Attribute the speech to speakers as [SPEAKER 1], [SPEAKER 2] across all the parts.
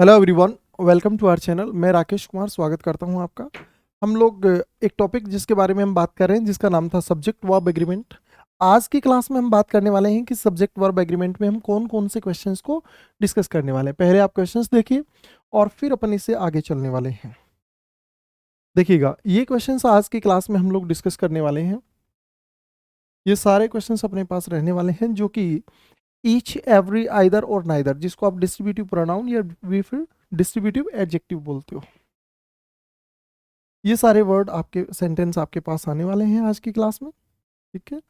[SPEAKER 1] Hello everyone, welcome to our channel. मैं राकेश कुमार स्वागत करता हूं आपका। हम लोग एक टॉपिक जिसके बारे में हम बात कर रहे हैं जिसका नाम था सब्जेक्ट वर्ब एग्रीमेंट। आज की क्लास में हम बात करने वाले हैं कि सब्जेक्ट वर्ब एग्रीमेंट में हम कौन कौन से क्वेश्चंस को डिस्कस करने वाले हैं। पहले आप क्वेश्चंस देखिए और फिर अपन इससे आगे चलने वाले हैं। देखिएगा, ये क्वेश्चंस आज की क्लास में हम लोग डिस्कस करने वाले हैं। ये सारे क्वेश्चंस अपने पास रहने वाले हैं जो कि ईच एवरी आइदर और नाइदर, जिसको आप डिस्ट्रीब्यूटिव प्रोनाउन या फिर डिस्ट्रीब्यूटिव एडजेक्टिव बोलते हो, ये सारे वर्ड आपके सेंटेंस आपके पास आने वाले हैं आज की क्लास में। ठीक है,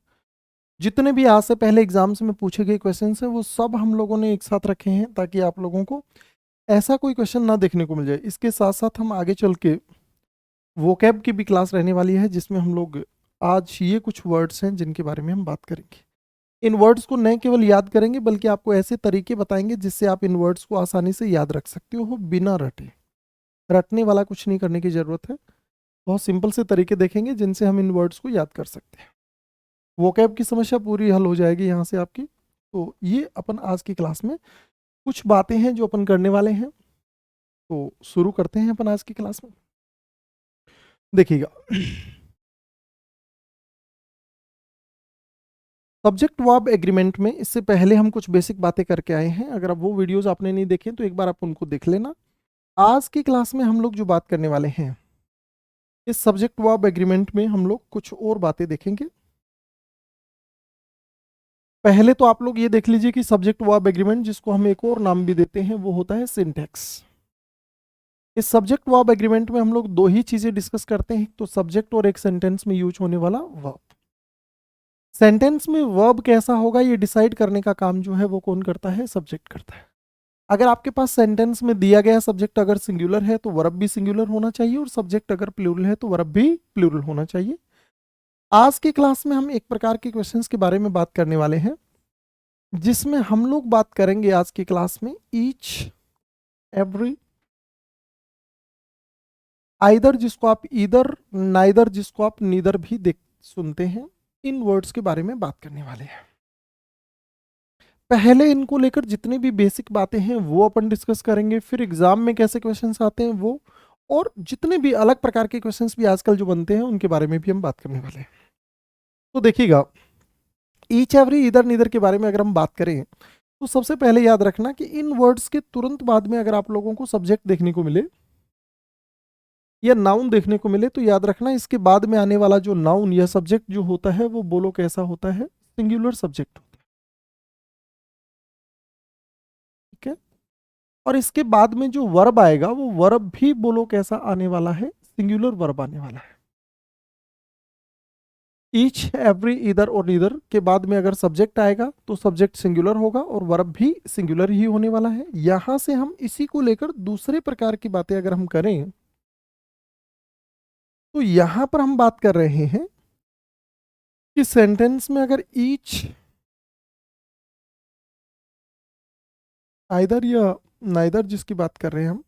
[SPEAKER 1] जितने भी आज से पहले एग्जाम्स में पूछे गए क्वेश्चन हैं वो सब हम लोगों ने एक साथ रखे हैं ताकि आप लोगों को ऐसा कोई क्वेश्चन ना देखने को मिल जाए। इसके साथ साथ हम आगे चल के वोकैब की भी क्लास रहने वाली है जिसमें हम लोग आज ये कुछ वर्ड्स हैं जिनके बारे में हम बात करेंगे। इन वर्ड्स को न केवल याद करेंगे बल्कि आपको ऐसे तरीके बताएंगे जिससे आप इन वर्ड्स को आसानी से याद रख सकते हो बिना रटे। रटने वाला कुछ नहीं करने की जरूरत है। बहुत सिंपल से तरीके देखेंगे जिनसे हम इन वर्ड्स को याद कर सकते हैं। वोकैब की समस्या पूरी हल हो जाएगी यहाँ से आपकी। तो ये अपन आज की क्लास में कुछ बातें हैं जो अपन करने वाले हैं। तो शुरू करते हैं अपन आज की क्लास में। देखिएगा, सब्जेक्ट वर्ब एग्रीमेंट में इससे पहले हम कुछ बेसिक बातें करके आए हैं। अगर आप वो वीडियोस आपने नहीं देखे तो एक बार आप उनको देख लेना। आज की क्लास में हम लोग जो बात करने वाले हैं, इस सब्जेक्ट वर्ब एग्रीमेंट में हम लोग कुछ और बातें देखेंगे। पहले तो आप लोग ये देख लीजिए कि सब्जेक्ट वर्ब एग्रीमेंट, जिसको हम एक और नाम भी देते हैं, वो होता है सिंटैक्स। इस सब्जेक्ट वर्ब एग्रीमेंट में हम लोग दो ही चीजें डिस्कस करते हैं, तो सब्जेक्ट और एक सेंटेंस में यूज होने वाला वर्ब। सेंटेंस में वर्ब कैसा होगा ये डिसाइड करने का काम जो है वो कौन करता है? सब्जेक्ट करता है। अगर आपके पास सेंटेंस में दिया गया सब्जेक्ट अगर सिंगुलर है तो वर्ब भी सिंगुलर होना चाहिए, और सब्जेक्ट अगर प्लूरल है तो वर्ब भी प्लूरल होना चाहिए। आज की क्लास में हम एक प्रकार के क्वेश्चंस के बारे में बात करने वाले हैं जिसमें हम लोग बात करेंगे आज की क्लास में ईच एवरी आइदर, जिसको आप ईदर, नाइदर जिसको आप नीदर भी देख सुनते हैं, इन वर्ड्स के बारे में बात करने वाले हैं। पहले इनको लेकर जितनी भी बेसिक बातें हैं वो अपन डिस्कस करेंगे, फिर एग्जाम में कैसे क्वेश्चंस आते हैं वो, और जितने भी अलग प्रकार के क्वेश्चंस भी आजकल जो बनते हैं उनके बारे में भी हम बात करने वाले हैं। तो देखिएगा, ईच एवरी इधर नीदर के बारे में अगर हम बात करें तो सबसे पहले याद रखना कि इन वर्ड्स के तुरंत बाद में अगर आप लोगों को सब्जेक्ट देखने को मिले या नाउन देखने को मिले तो याद रखना इसके बाद में आने वाला जो नाउन या सब्जेक्ट जो होता है वो बोलो कैसा होता है? सिंगुलर सब्जेक्ट होता है। ठीक है, और इसके बाद में जो वर्ब आएगा वो वर्ब भी बोलो कैसा आने वाला है? सिंगुलर वर्ब आने वाला है। ईच एवरी इधर और नीदर के बाद में अगर सब्जेक्ट आएगा तो सब्जेक्ट सिंगुलर होगा और वर्ब भी सिंगुलर ही होने वाला है। यहां से हम इसी को लेकर दूसरे प्रकार की बातें अगर हम करें तो यहां पर हम बात कर रहे हैं कि सेंटेंस में अगर ईच आइदर या नाइदर जिसकी बात कर रहे हैं हम,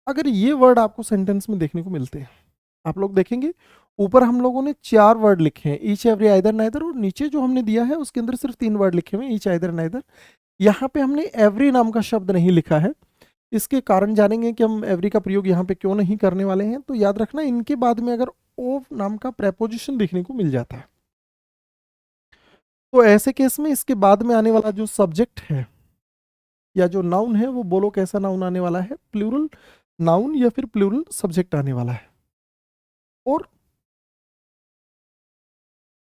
[SPEAKER 1] अगर ये वर्ड आपको सेंटेंस में देखने को मिलते हैं, आप लोग देखेंगे ऊपर हम लोगों ने 4 वर्ड लिखे हैं, ईच एवरी आइदर नाइदर, और नीचे जो हमने दिया है उसके अंदर सिर्फ 3 वर्ड लिखे हुए हैं, ईच आइदर नाइदर। यहाँ पे हमने एवरी नाम का शब्द नहीं लिखा है। इसके कारण जानेंगे कि हम एवरी का प्रयोग यहाँ पे क्यों नहीं करने वाले हैं। तो याद रखना, इनके बाद में अगर ओ नाम का प्रेपोजिशन देखने को मिल जाता है तो ऐसे केस में इसके बाद में आने वाला जो सब्जेक्ट है या जो नाउन है वो बोलो कैसा नाउन आने वाला है? प्लूरल नाउन या फिर प्लूरल सब्जेक्ट आने वाला है, और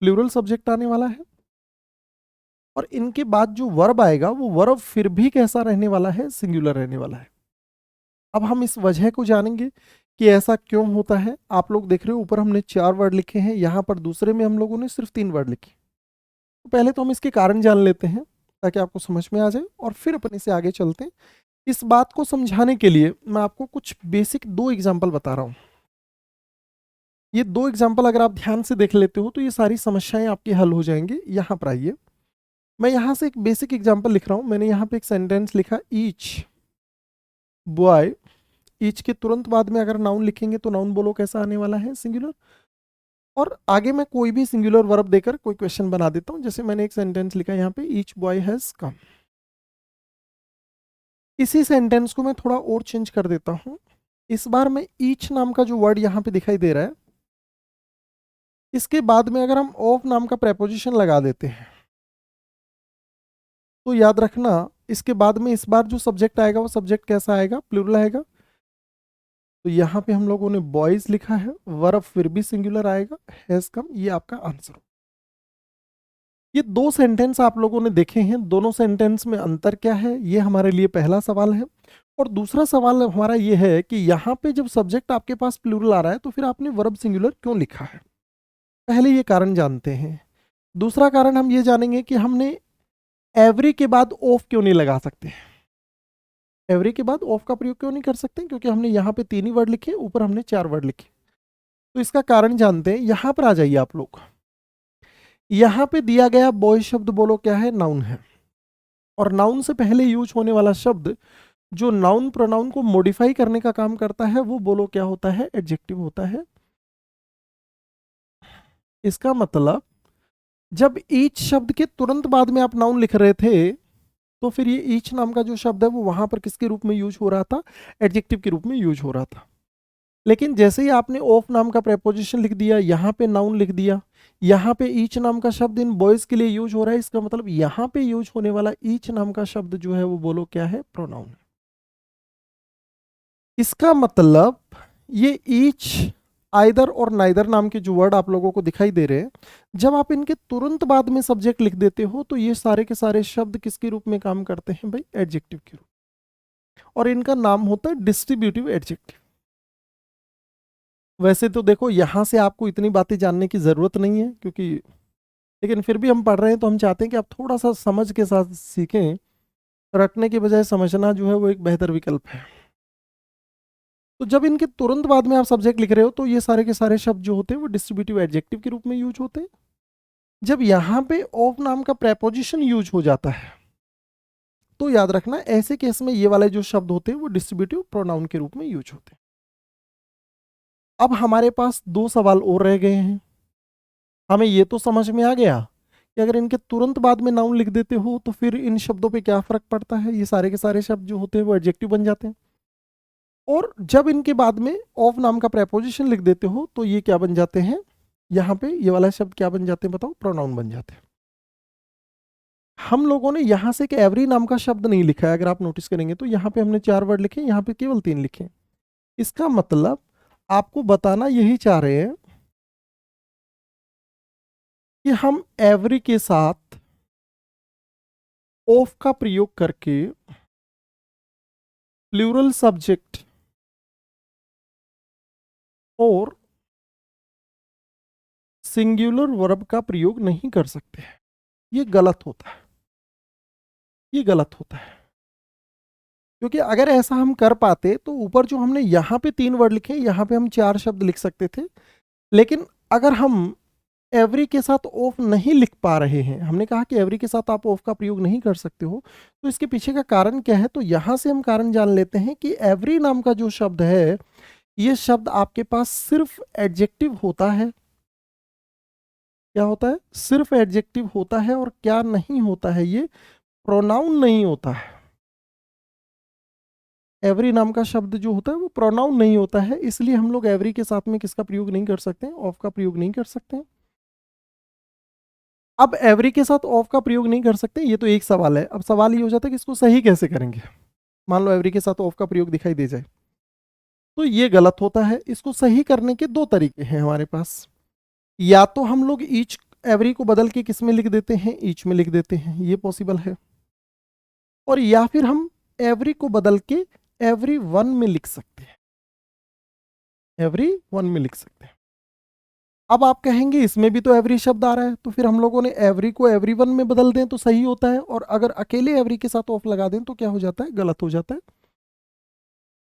[SPEAKER 1] प्लूरल सब्जेक्ट आने वाला है। और इनके बाद जो वर्ब आएगा वो वर्ब फिर भी कैसा रहने वाला है? सिंगुलर रहने वाला है। अब हम इस वजह को जानेंगे कि ऐसा क्यों होता है। आप लोग देख रहे हो ऊपर हमने 4 वर्ड लिखे हैं, यहाँ पर दूसरे में हम लोगों ने सिर्फ 3 वर्ड लिखे। तो पहले तो हम इसके कारण जान लेते हैं ताकि आपको समझ में आ जाए, और फिर अपन इसे आगे चलते हैं। इस बात को समझाने के लिए मैं आपको कुछ बेसिक 2 एग्जाम्पल बता रहा हूँ। ये 2 एग्जाम्पल अगर आप ध्यान से देख लेते हो तो ये सारी समस्याएं आपकी हल हो जाएंगी। यहाँ पर आइए, मैं यहाँ से एक बेसिक एग्जाम्पल लिख रहा हूँ। मैंने यहाँ पे एक सेंटेंस लिखा, ईच बॉय। ईच के तुरंत बाद में अगर नाउन लिखेंगे तो नाउन बोलो कैसा आने वाला है? सिंगुलर। और आगे मैं कोई भी सिंगुलर वर्ब देकर कोई क्वेश्चन बना देता हूँ। जैसे मैंने एक सेंटेंस लिखा यहाँ पे, ईच बॉय हैज कम। इसी सेंटेंस को मैं थोड़ा और चेंज कर देता हूं। इस बार मैं ईच नाम का जो वर्ड यहां पे दिखाई दे रहा है, इसके बाद में अगर हम ऑफ नाम का प्रेपोजिशन लगा देते हैं तो याद रखना इसके बाद में इस बार जो सब्जेक्ट आएगा वो सब्जेक्ट कैसा आएगा, प्लूरल आएगा। तो यहां पे हम लोगों ने बॉयज लिखा है, वर्ब फिर भी सिंगुलर आएगा, हैज कम, ये आपका आंसर। ये दो सेंटेंस आप लोगों ने देखे हैं, दोनों सेंटेंस में अंतर क्या है, ये हमारे लिए पहला सवाल है। और दूसरा सवाल हमारा ये है कि यहाँ पे जब सब्जेक्ट आपके पास प्लूरल आ रहा है तो फिर आपने वर्ब सिंगुलर क्यों लिखा है। पहले ये कारण जानते हैं। दूसरा कारण हम ये जानेंगे कि हमने एवरी के बाद ऑफ क्यों नहीं लगा सकते। एवरी के बाद ऑफ का प्रयोग क्यों नहीं कर सकते, क्योंकि हमने यहाँ पे 3 ही वर्ड लिखे, ऊपर हमने 4 वर्ड लिखे। तो इसका कारण जानते हैं। यहां पर आ जाइए आप लोग। यहां पे दिया गया बॉय शब्द बोलो क्या है, नाउन है। और नाउन से पहले यूज होने वाला शब्द जो नाउन प्रोनाउन को मॉडिफाई करने का काम करता है वो बोलो क्या होता है, एडजेक्टिव होता है। इसका मतलब जब ईच शब्द के तुरंत बाद में आप नाउन लिख रहे थे तो फिर ये ईच नाम का जो शब्द है वो वहां पर किसके रूप में यूज हो रहा था, एडजेक्टिव के रूप में यूज हो रहा था। लेकिन जैसे ही आपने ऑफ नाम का प्रेपोजिशन लिख दिया, यहाँ पे नाउन लिख दिया, यहाँ पे ईच नाम का शब्द इन बॉयज के लिए यूज हो रहा है, इसका मतलब यहाँ पे यूज होने वाला ईच नाम का शब्द जो है वो बोलो क्या है, प्रोनाउन है। इसका मतलब ये ईच, आइदर और नाइदर नाम के जो वर्ड आप लोगों को दिखाई दे रहे हैं, जब आप इनके तुरंत बाद में सब्जेक्ट लिख देते हो तो ये सारे के सारे शब्द किसके रूप में काम करते हैं भाई, एडजेक्टिव के रूप। और इनका नाम होता है डिस्ट्रीब्यूटिव एडजेक्टिव। वैसे तो देखो यहां से आपको इतनी बातें जानने की जरूरत नहीं है, क्योंकि लेकिन फिर भी हम पढ़ रहे हैं तो हम चाहते हैं कि आप थोड़ा सा समझ के साथ सीखें। रटने के बजाय समझना जो है वो एक बेहतर विकल्प है। तो जब इनके तुरंत बाद में आप सब्जेक्ट लिख रहे हो तो ये सारे के सारे शब्द जो होते हैं वो डिस्ट्रीब्यूटिव एडजेक्टिव के रूप में यूज होते हैं। जब यहां पे ऑफ नाम का प्रेपोजिशन यूज हो जाता है तो याद रखना ऐसे केस में ये वाले जो शब्द होते हैं वो डिस्ट्रीब्यूटिव प्रोनाउन के रूप में यूज होते हैं। अब हमारे पास 2 सवाल और रह गए हैं। हमें ये तो समझ में आ गया कि अगर इनके तुरंत बाद में नाउन लिख देते हो तो फिर इन शब्दों पे क्या फर्क पड़ता है, ये सारे के सारे शब्द जो होते हैं वो एडजेक्टिव बन जाते हैं। और जब इनके बाद में ऑफ नाम का प्रेपोजिशन लिख देते हो तो ये क्या बन जाते हैं, यहाँ पे ये वाला शब्द क्या बन जाते हैं बताओ, प्रोनाउन बन जाते हैं। हम लोगों ने यहाँ से एक एवरी नाम का शब्द नहीं लिखा है, अगर आप नोटिस करेंगे तो यहाँ पे हमने 4 वर्ड लिखे, यहाँ पे केवल 3 लिखे। इसका मतलब आपको बताना यही चाह रहे हैं कि हम एवरी के साथ ऑफ का प्रयोग करके प्लूरल सब्जेक्ट और सिंगुलर वर्ब का प्रयोग नहीं कर सकते हैं। ये गलत होता है, ये गलत होता है। क्योंकि अगर ऐसा हम कर पाते तो ऊपर जो हमने यहाँ पे 3 वर्ड लिखे, यहाँ पे हम 4 शब्द लिख सकते थे। लेकिन अगर हम एवरी के साथ ऑफ नहीं लिख पा रहे हैं, हमने कहा कि एवरी के साथ आप ऑफ का प्रयोग नहीं कर सकते हो, तो इसके पीछे का कारण क्या है, तो यहां से हम कारण जान लेते हैं कि एवरी नाम का जो शब्द है ये शब्द आपके पास सिर्फ एडजेक्टिव होता है। क्या होता है, सिर्फ एडजेक्टिव होता है। और क्या नहीं होता है, ये प्रोनाउन नहीं होता है। एवरी नाम का शब्द जो होता है वो प्रोनाउन नहीं होता है, इसलिए हम लोग एवरी के साथ में किसका प्रयोग नहीं कर सकते, ऑफ का प्रयोग नहीं कर सकते। अब एवरी के साथ ऑफ का प्रयोग नहीं कर सकते, ये तो एक सवाल है। अब सवाल ये हो जाता है कि इसको सही कैसे करेंगे। मान लो एवरी के साथ ऑफ का प्रयोग दिखाई दे जाए तो ये गलत होता है। इसको सही करने के 2 तरीके हैं हमारे पास। या तो हम लोग ईच एवरी को बदल के किस में लिख देते हैं, ईच में लिख देते हैं, ये पॉसिबल है। और या फिर हम एवरी को बदल के एवरी वन में लिख सकते हैं, एवरी वन में लिख सकते हैं। अब आप कहेंगे इसमें भी तो एवरी शब्द आ रहा है, तो फिर हम लोगों ने एवरी को एवरी वन में बदल दें तो सही होता है, और अगर अकेले एवरी के साथ ऑफ लगा दें तो क्या हो जाता है, गलत हो जाता है।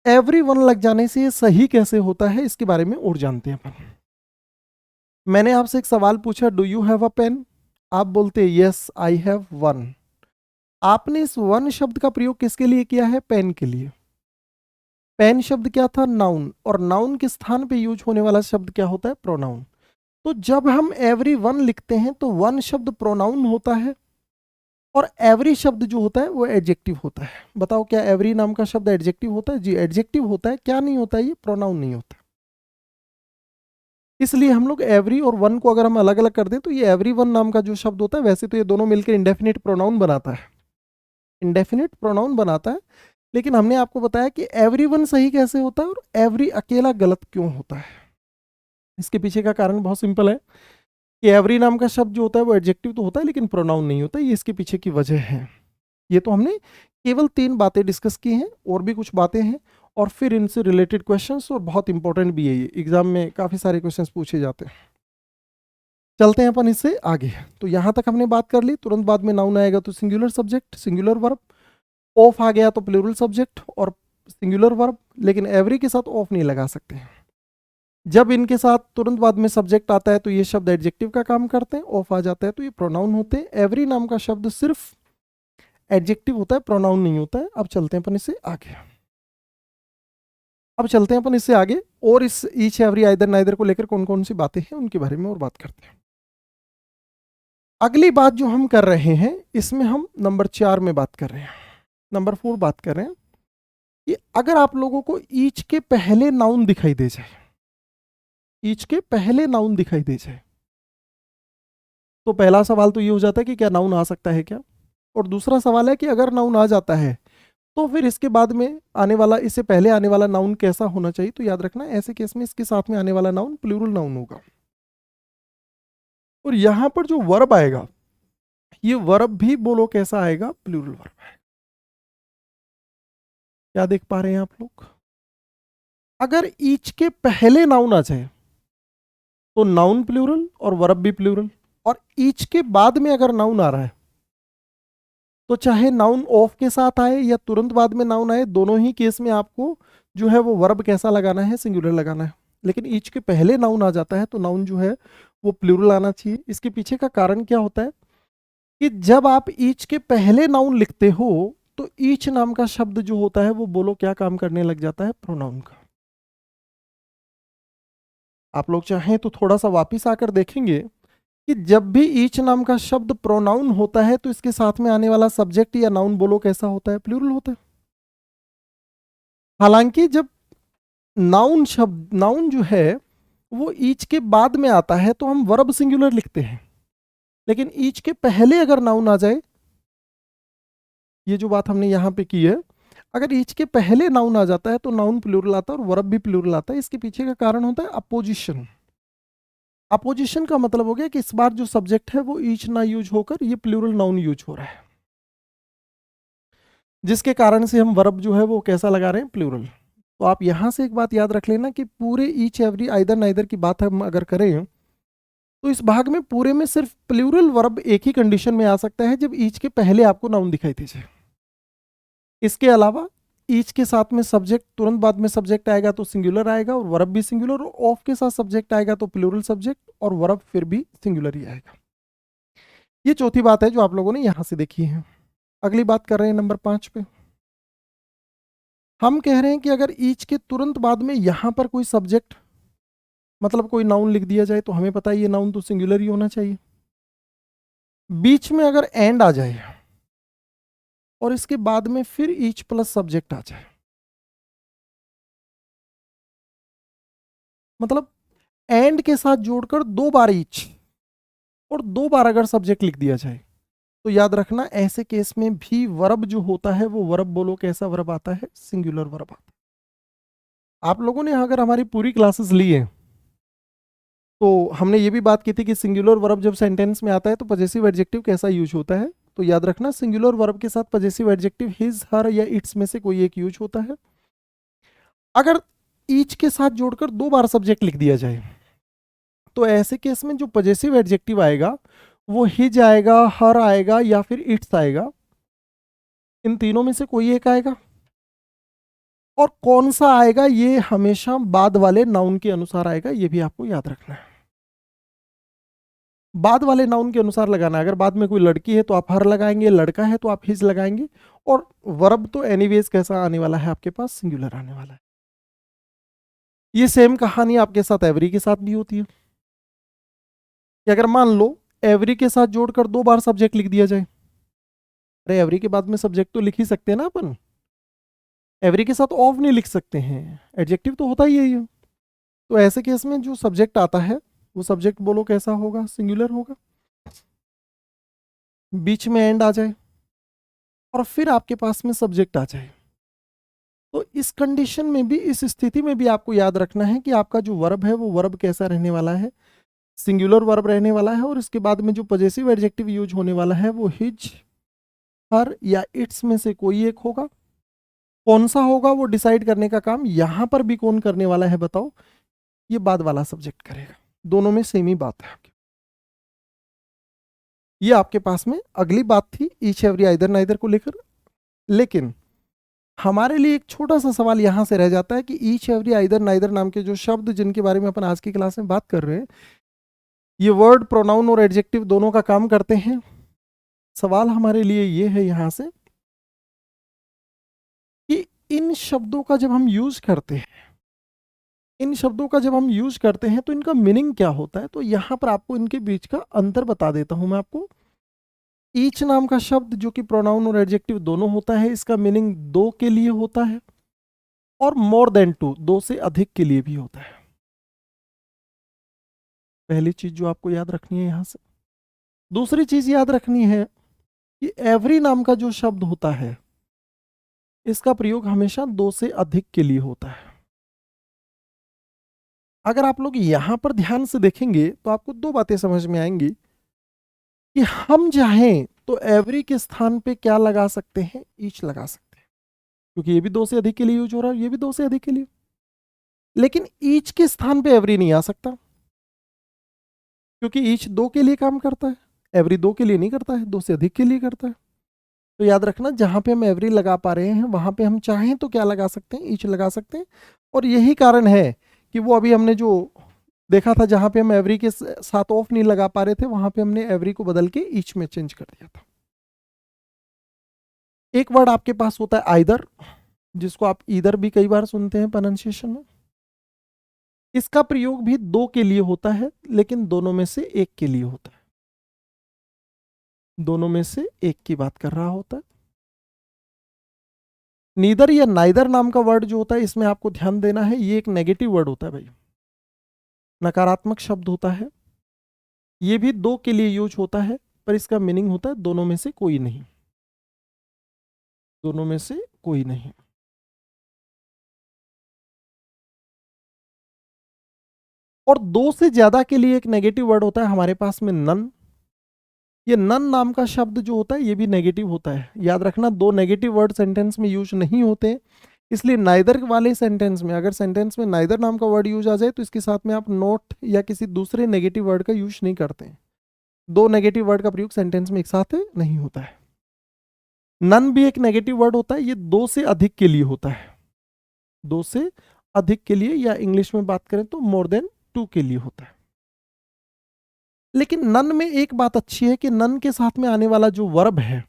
[SPEAKER 1] एवरी वन लग जाने से ये सही कैसे होता है इसके बारे में और जानते हैं अपन। मैंने आपसे एक सवाल पूछा, do you have a pen, आप बोलते यस आई हैव वन। आपने इस वन शब्द का प्रयोग किसके लिए किया है, पेन के लिए। पेन शब्द क्या था, नाउन, और नाउन के स्थान पे यूज होने वाला शब्द क्या होता है, प्रोनाउन। तो जब हम एवरी वन लिखते हैं तो वन शब्द प्रोनाउन होता है और एवरी शब्द जो होता है वो एडजेक्टिव होता है। बताओ क्या एवरी नाम का शब्द एडजेक्टिव होता है? जी एडजेक्टिव होता है। क्या नहीं होता है? ये प्रोनाउन नहीं होता। इसलिए हम लोग एवरी और वन को अगर हम अलग अलग कर दें तो ये एवरी वन नाम का जो शब्द होता है, वैसे तो ये दोनों मिलकर इंडेफिनिट प्रोनाउन बनाता है, इंडेफिनिट प्रोनाउन बनाता है। लेकिन हमने आपको बताया कि एवरी वन सही कैसे होता है और एवरी अकेला गलत क्यों होता है। इसके पीछे का कारण बहुत सिंपल है कि एवरी नाम का शब्द जो होता है वो एडजेक्टिव तो होता है लेकिन प्रोनाउन नहीं होता। ये इसके पीछे की वजह है। ये तो हमने केवल 3 बातें डिस्कस की हैं, और भी कुछ बातें हैं और फिर इनसे रिलेटेड क्वेश्चंस, और बहुत इंपॉर्टेंट भी है ये, एग्जाम में काफ़ी सारे क्वेश्चंस पूछे जाते हैं। चलते हैं अपन इससे आगे। तो यहाँ तक हमने बात कर ली। तुरंत बाद में नाउन आएगा तो singular subject, singular verb. Of आ गया तो प्लूरल सब्जेक्ट और सिंगुलर वर्ब। लेकिन एवरी के साथ ऑफ नहीं लगा सकते। जब इनके साथ तुरंत बाद में सब्जेक्ट आता है तो ये शब्द एडजेक्टिव का काम करते हैं, ऑफ आ जाता है तो ये प्रोनाउन होते हैं। एवरी नाम का शब्द सिर्फ एडजेक्टिव होता है, प्रोनाउन नहीं होता है। अब चलते हैं अपन इससे आगे। अब चलते हैं अपन इससे आगे और इस ईच एवरी आइदर नाइदर को लेकर कौन कौन सी बातें हैं उनके बारे में और बात करते हैं। अगली बात जो हम कर रहे हैं इसमें हम नंबर 4 में बात कर रहे हैं, नंबर 4 बात कर रहे हैं कि अगर आप लोगों को ईच के पहले नाउन दिखाई दे जाए, ईच के पहले नाउन दिखाई दे जाए, तो पहला सवाल तो ये हो जाता है कि क्या नाउन आ सकता है क्या। और दूसरा सवाल है कि अगर नाउन आ जाता है तो फिर इसके बाद में आने वाला, इससे पहले आने वाला नाउन कैसा होना चाहिए। तो याद रखना ऐसे केस में इसके साथ में आने वाला नाउन प्लूरल नाउन होगा। और यहां पर जो वर्ब आएगा, ये वर्ब भी बोलो कैसा आएगा, प्लूरल वर्ब है। क्या देख पा रहे हैं आप लोग? अगर ईच के पहले नाउन आ जाए तो नाउन प्लूरल और वर्ब भी प्लूरल। और ईच के बाद में अगर नाउन आ रहा है तो चाहे नाउन ऑफ के साथ आए या तुरंत बाद में नाउन आए, दोनों ही केस में आपको जो है वो वर्ब कैसा लगाना है, सिंगुलर लगाना है। लेकिन ईच के पहले नाउन आ जाता है तो नाउन जो है वो प्लूरल आना चाहिए। इसके पीछे का कारण क्या होता है कि जब आप ईच के पहले नाउन लिखते हो तो ईच नाम का शब्द जो होता है वो बोलो क्या काम करने लग जाता है, प्रोनाउन का। आप लोग चाहें तो थोड़ा सा वापिस आकर देखेंगे कि जब भी ईच नाम का शब्द प्रोनाउन होता है तो इसके साथ में आने वाला सब्जेक्ट या नाउन बोलो कैसा होता है, प्लूरल होता है। हालांकि जब नाउन शब्द, नाउन जो है वो ईच के बाद में आता है तो हम वर्ब सिंगुलर लिखते हैं। लेकिन ईच के पहले अगर नाउन आ जाए, ये जो बात हमने यहां पे की है, अगर ईच के पहले नाउन आ जाता है तो नाउन प्लूरल आता है और वर्ब भी प्लूरल आता है। इसके पीछे का कारण होता है अपोजिशन। अपोजिशन का मतलब हो गया कि इस बार जो सब्जेक्ट है वो ईच ना यूज होकर ये प्लूरल नाउन यूज हो रहा है, जिसके कारण से हम वर्ब जो है वो कैसा लगा रहे हैं, प्लूरल। तो आप यहां से एक बात याद रख लेना कि पूरे ईच एवरी आइदर नाइदर की बात हम अगर करें तो इस भाग में पूरे में सिर्फ प्लूरल वर्ब एक ही कंडीशन में आ सकता है, जब ईच के पहले आपको नाउन दिखाई दे जाए। इसके अलावा ईच के साथ में सब्जेक्ट, तुरंत बाद में सब्जेक्ट आएगा तो सिंगुलर आएगा और वर्ब भी सिंगुलर, और ऑफ के साथ सब्जेक्ट आएगा तो प्लूरल सब्जेक्ट और वर्ब फिर भी सिंगुलर ही आएगा। ये चौथी बात है जो आप लोगों ने यहां से देखी है। अगली बात कर रहे हैं नंबर 5 पे। हम कह रहे हैं कि अगर ईच के तुरंत बाद में यहां पर कोई सब्जेक्ट, मतलब कोई नाउन लिख दिया जाए, तो हमें पता है ये नाउन तो सिंगुलर ही होना चाहिए। बीच में अगर एंड आ जाए और इसके बाद में फिर ईच प्लस सब्जेक्ट आ जाए, मतलब एंड के साथ जोड़कर 2 बार ईच और 2 बार अगर सब्जेक्ट लिख दिया जाए, तो याद रखना ऐसे केस में भी वर्ब जो होता है वो वर्ब बोलो कैसा वर्ब आता है, सिंगुलर वर्ब आता है। आप लोगों ने अगर हमारी पूरी क्लासेस ली है तो हमने ये भी बात की थी कि सिंगुलर वर्ब जब सेंटेंस में आता है तो पजेसिव एडजेक्टिव कैसा यूज होता है। तो याद रखना सिंगुलर वर्ब के साथ पजेसिव एडजेक्टिव हिज, हर या इट्स में से कोई एक यूज होता है। अगर ईच के साथ जोड़कर 2 बार सब्जेक्ट लिख दिया जाए तो ऐसे केस में जो पजेसिव एडजेक्टिव आएगा वो हिज आएगा, हर आएगा या फिर इट्स आएगा। इन तीनों में से कोई एक आएगा। और कौन सा आएगा ये हमेशा बाद वाले नाउन के अनुसार आएगा, ये भी आपको याद रखना है। बाद वाले नाउन के अनुसार लगाना है। अगर बाद में कोई लड़की है तो आप हर लगाएंगे, लड़का है तो आप हिज लगाएंगे, और वर्ब तो एनीवेज कैसा आने वाला है आपके पास, सिंगुलर आने वाला है। ये सेम कहानी आपके साथ एवरी के साथ भी होती है कि अगर मान लो एवरी के साथ जोड़कर 2 बार सब्जेक्ट लिख दिया जाए अरे एवरी के बाद में सब्जेक्ट तो लिख ही सकते हैं ना अपन, एवरी के साथ ऑफ नहीं लिख सकते हैं, एडजेक्टिव तो होता ही है ये। तो ऐसे केस में जो सब्जेक्ट आता है वो सब्जेक्ट बोलो कैसा होगा, सिंगुलर होगा, बीच में एंड आ जाए और फिर आपके पास में सब्जेक्ट आ जाए। तो इस कंडीशन में भी, इस स्थिति में भी आपको याद रखना है कि आपका जो वर्ब है वो वर्ब कैसा रहने वाला है, सिंगुलर वर्ब रहने वाला है, और इसके बाद में जो पॉजेसिव एडजेक्टिव यूज होने वाला है वो हिज, हर या इट्स में से कोई एक होगा। कौन सा होगा वो डिसाइड करने का काम यहां पर भी कौन करने वाला है बताओ, ये बाद वाला सब्जेक्ट करेगा। दोनों में सेम ही बात है आपकी। ये आपके पास में अगली बात थी ईच एवरी आइदर नाइदर को लेकर। लेकिन हमारे लिए एक छोटा सा सवाल यहां से रह जाता है कि ईच एवरी आइदर नाइदर नाम के जो शब्द जिनके बारे में अपन आज की क्लास में बात कर रहे हैं, ये वर्ड, प्रोनाउन और एडजेक्टिव दोनों का काम करते हैं। सवाल हमारे लिए ये है यहां से कि इन शब्दों का जब हम यूज करते हैं, इन शब्दों का जब हम यूज करते हैं तो इनका मीनिंग क्या होता है। तो यहां पर आपको इनके बीच का अंतर बता देता हूं मैं आपको। ईच नाम का शब्द जो कि प्रोनाउन और एडजेक्टिव दोनों होता है, इसका मीनिंग दो के लिए होता है, और मोर देन टू, दो से अधिक के लिए भी होता है। पहली चीज जो आपको याद रखनी है यहां से। दूसरी चीज याद रखनी है कि एवरी नाम का जो शब्द होता है इसका प्रयोग हमेशा दो से अधिक के लिए होता है। अगर आप लोग यहां पर ध्यान से देखेंगे तो आपको दो बातें समझ में आएंगी कि हम चाहें तो एवरी के स्थान पे क्या लगा सकते हैं, ईच लगा सकते हैं, क्योंकि ये भी दो से अधिक के लिए यूज हो रहा है, ये भी दो से अधिक के लिए। लेकिन ईच के स्थान पे एवरी नहीं आ सकता, क्योंकि ईच दो के लिए काम करता है, एवरी दो के लिए नहीं करता है, दो से अधिक के लिए करता है। तो याद रखना, जहां पे हम एवरी लगा पा रहे हैं वहां पे हम चाहें तो क्या लगा सकते हैं, ईच लगा सकते हैं। और यही कारण है कि वो अभी हमने जो देखा था, जहां पे हम एवरी के साथ ऑफ नहीं लगा पा रहे थे, वहां पे हमने एवरी को बदल के ईच में चेंज कर दिया था। एक वर्ड आपके पास होता है आइदर, जिसको आप ईदर भी कई बार सुनते हैं प्रोनाउंसिएशन में। इसका प्रयोग भी दो के लिए होता है, लेकिन दोनों में से एक के लिए होता है, दोनों में से एक की बात कर रहा होता है। नीदर या नाइदर नाम का वर्ड जो होता है, इसमें आपको ध्यान देना है, ये एक नेगेटिव वर्ड होता है भाई, नकारात्मक शब्द होता है। ये भी दो के लिए यूज होता है, पर इसका मीनिंग होता है दोनों में से कोई नहीं, दोनों में से कोई नहीं। और दो से ज्यादा के लिए एक नेगेटिव वर्ड होता है हमारे पास में, नन। ये नन नाम का शब्द जो होता है ये भी नेगेटिव होता है। याद रखना, दो नेगेटिव वर्ड सेंटेंस में यूज नहीं होते, इसलिए नाइदर वाले सेंटेंस में, अगर सेंटेंस में नाइदर नाम का वर्ड यूज आ जाए तो इसके साथ में आप नोट या किसी दूसरे नेगेटिव वर्ड का यूज नहीं करते हैं। दो नेगेटिव वर्ड का प्रयोग सेंटेंस में एक साथ नहीं होता है। नन भी एक नेगेटिव वर्ड होता है, ये दो से अधिक के लिए होता है, दो से अधिक के लिए, या इंग्लिश में बात करें तो मोर देन टू के लिए होता है। लेकिन नन में एक बात अच्छी है कि नन के साथ में आने वाला जो वर्ब है,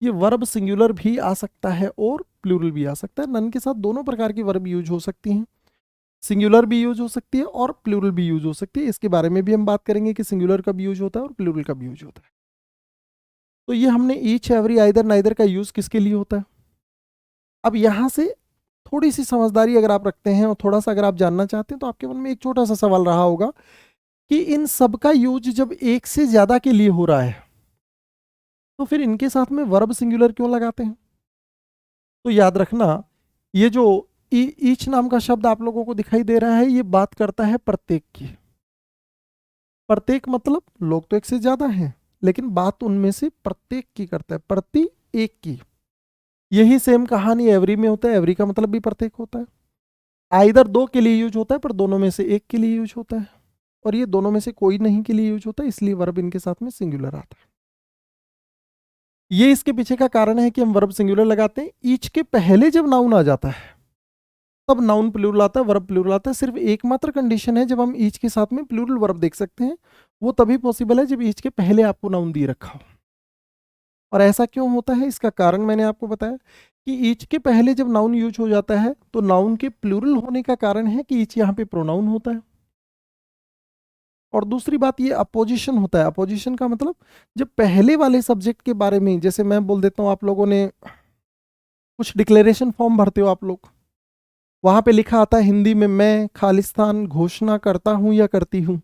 [SPEAKER 1] ये वर्ब सिंगुलर भी आ सकता है और प्लूरल भी आ सकता है। नन के साथ दोनों प्रकार की वर्ब यूज हो सकती हैं, सिंगुलर भी यूज हो सकती है और प्लूरल भी यूज हो सकती है। इसके बारे में भी हम बात करेंगे कि सिंगुलर कब यूज होता है और प्लूरल कब यूज होता है। तो ये हमने ईच, एवरी, आइदर, नाइदर का यूज किसके लिए होता है। अब यहां से थोड़ी सी समझदारी अगर आप रखते हैं और थोड़ा सा अगर आप जानना चाहते हैं, तो आपके मन में एक छोटा सा सवाल रहा होगा कि इन सब का यूज जब एक से ज्यादा के लिए हो रहा है तो फिर इनके साथ में वर्ब सिंगुलर क्यों लगाते हैं। तो याद रखना, ये जो ईच नाम का शब्द आप लोगों को दिखाई दे रहा है, ये बात करता है प्रत्येक की। प्रत्येक मतलब लोग तो एक से ज्यादा हैं, लेकिन बात उनमें से प्रत्येक की करता है, प्रति एक की। यही सेम कहानी एवरी में होता है, एवरी का मतलब भी प्रत्येक होता है। आइदर दो के लिए यूज होता है, पर दोनों में से एक के लिए यूज होता है, और ये दोनों में से कोई नहीं के लिए यूज होता है, इसलिए वर्ब इनके साथ में सिंगुलर आता है। ये इसके पीछे का कारण है कि हम वर्ब सिंगुलर लगाते हैं। ईच के पहले जब नाउन आ जाता है तब नाउन प्लूरल आता है, वर्ब प्लूरल आता है। सिर्फ एकमात्र कंडीशन है जब हम ईच के साथ में प्लूरल वर्ब देख सकते हैं, वो तभी पॉसिबल है जब ईच के पहले आपको नाउन दिए रखा हो। और ऐसा क्यों होता है, इसका कारण मैंने आपको बताया कि ईच के पहले जब नाउन यूज हो जाता है तो नाउन के प्लूरल होने का कारण है कि ईच यहाँ पे प्रोनाउन होता है। और दूसरी बात ये अपोजिशन होता है। अपोजिशन का मतलब जब पहले वाले सब्जेक्ट के बारे में, जैसे मैं बोल देता हूँ, आप लोगों ने कुछ डिक्लेरेशन फॉर्म भरते हो आप लोग, वहां पे लिखा आता है हिंदी में मैं खालिस्तान घोषणा करता हूँ या करती हूँ।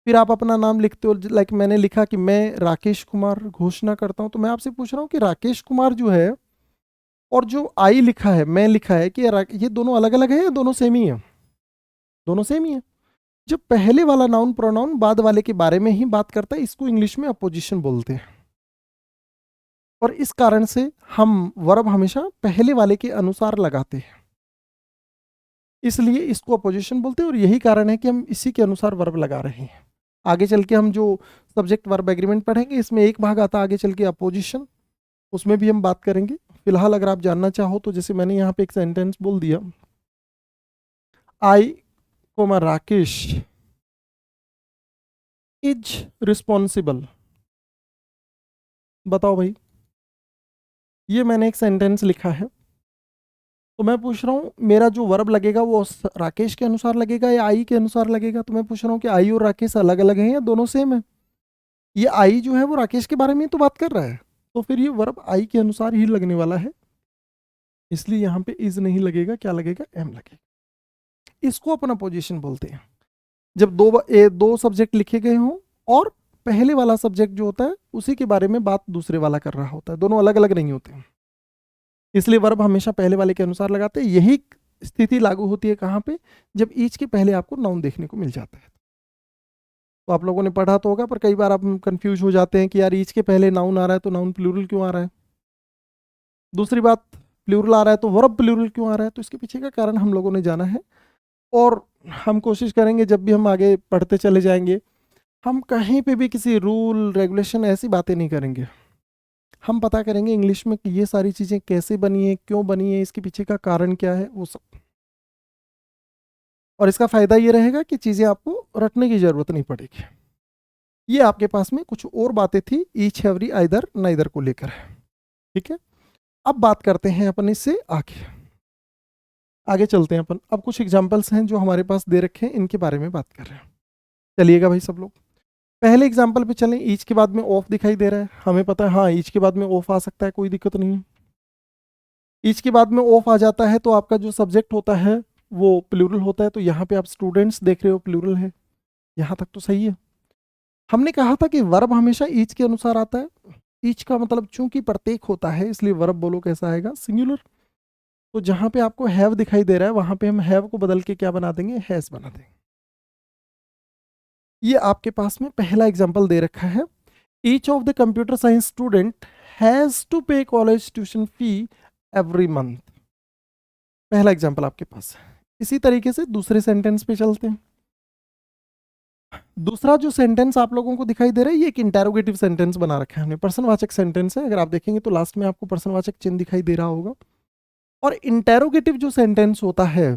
[SPEAKER 1] फिर आप अपना नाम लिखते हो, लाइक मैंने लिखा कि मैं राकेश कुमार घोषणा करता हूँ। तो मैं आपसे पूछ रहा हूँ कि राकेश कुमार जो है और जो आई लिखा है, मैं लिखा है, कि ये दोनों अलग अलग है या दोनों सेम ही है? दोनों सेम ही है। जब पहले वाला नाउन प्रोनाउन बाद वाले के बारे में ही बात करता है, इसको इंग्लिश में अपोजिशन बोलते हैं। और इस कारण से हम वर्ब हमेशा पहले वाले के अनुसार लगाते हैं, इसलिए इसको अपोजिशन बोलते हैं। और यही कारण है कि हम इसी के अनुसार वर्ब लगा रहे हैं। आगे चल के हम जो सब्जेक्ट वर्ब एग्रीमेंट पढ़ेंगे, इसमें एक भाग आता है आगे चल के अपोजिशन, उसमें भी हम बात करेंगे। फिलहाल अगर आप जानना चाहो तो जैसे मैंने यहाँ पे एक सेंटेंस बोल दिया, आई कोमा राकेश इज रिस्पॉन्सिबल। बताओ भाई, ये मैंने एक सेंटेंस लिखा है, तो मैं पूछ रहा हूँ मेरा जो वर्ब लगेगा वो राकेश के अनुसार लगेगा या आई के अनुसार लगेगा? तो मैं पूछ रहा हूँ कि आई और राकेश अलग अलग हैं या दोनों सेम है? ये आई जो है वो राकेश के बारे में तो बात कर रहा है, तो फिर ये वर्ब आई के अनुसार ही लगने वाला है, इसलिए यहाँ पे इज नहीं लगेगा, क्या लगेगा? एम लगेगा। इसको अपना पोजीशन बोलते हैं। जब दो सब्जेक्ट लिखे गए हों और पहले वाला सब्जेक्ट जो होता है उसी के बारे में बात दूसरे वाला कर रहा होता है, दोनों अलग अलग नहीं होते हैं, इसलिए वर्ब हमेशा पहले वाले के अनुसार लगाते हैं। यही स्थिति लागू होती है कहाँ पे? जब ईच के पहले आपको नाउन देखने को मिल जाता है। तो आप लोगों ने पढ़ा तो होगा, पर कई बार आप कंफ्यूज हो जाते हैं कि यार ईच के पहले नाउन आ रहा है तो नाउन प्लूरल क्यों आ रहा है। दूसरी बात, प्लूरल आ रहा है तो वर्ब प्लूरल क्यों आ रहा है? तो इसके पीछे का कारण हम लोगों ने जाना है, और हम कोशिश करेंगे जब भी हम आगे पढ़ते चले जाएंगे, हम कहीं पे भी किसी रूल रेगुलेशन ऐसी बातें नहीं करेंगे। हम पता करेंगे इंग्लिश में कि ये सारी चीज़ें कैसे बनी है, क्यों बनी है, इसके पीछे का कारण क्या है, वो सब। और इसका फायदा ये रहेगा कि चीज़ें आपको रटने की जरूरत नहीं पड़ेगी। ये आपके पास में कुछ और बातें थी ईच एवरी आइदर नाइदर को लेकर, ठीक है। अब बात करते हैं अपन इससे आगे आगे चलते हैं अपन। अब कुछ एग्जाम्पल्स हैं जो हमारे पास दे रखे हैं, इनके बारे में बात कर रहे हैं। चलिएगा भाई सब लोग, पहले एग्जाम्पल पे चलें। ईच के बाद में ऑफ दिखाई दे रहा है, हमें पता है हाँ ईच के बाद में ऑफ आ सकता है, कोई दिक्कत नहीं है। ईच के बाद में ऑफ आ जाता है तो आपका जो सब्जेक्ट होता है वो प्लूरल होता है, तो यहाँ पे आप स्टूडेंट्स देख रहे हो प्लूरल है, यहाँ तक तो सही है। हमने कहा था कि वर्ब हमेशा ईच के अनुसार आता है। ईच का मतलब चूंकि प्रत्येक होता है, इसलिए वर्ब बोलो कैसा आएगा? सिंगुलर। तो जहां पे आपको हैव दिखाई दे रहा है वहां पे हम हैव को बदल के क्या बना देंगे? हैज बना देंगे। ये आपके पास में पहला एग्जाम्पल दे रखा है, each of the computer science student has to pay college tuition fee every month. पहला एग्जाम्पल आपके पास है। इसी तरीके से दूसरे सेंटेंस पे चलते हैं। दूसरा जो सेंटेंस आप लोगों को दिखाई दे रहा है, ये एक इंटेरोगेटिव सेंटेंस बना रखा है हमने, प्रश्नवाचक सेंटेंस है। अगर आप देखेंगे तो लास्ट में आपको प्रश्नवाचक चिन्ह दिखाई दे रहा होगा। और इंटेरोगेटिव जो सेंटेंस होता है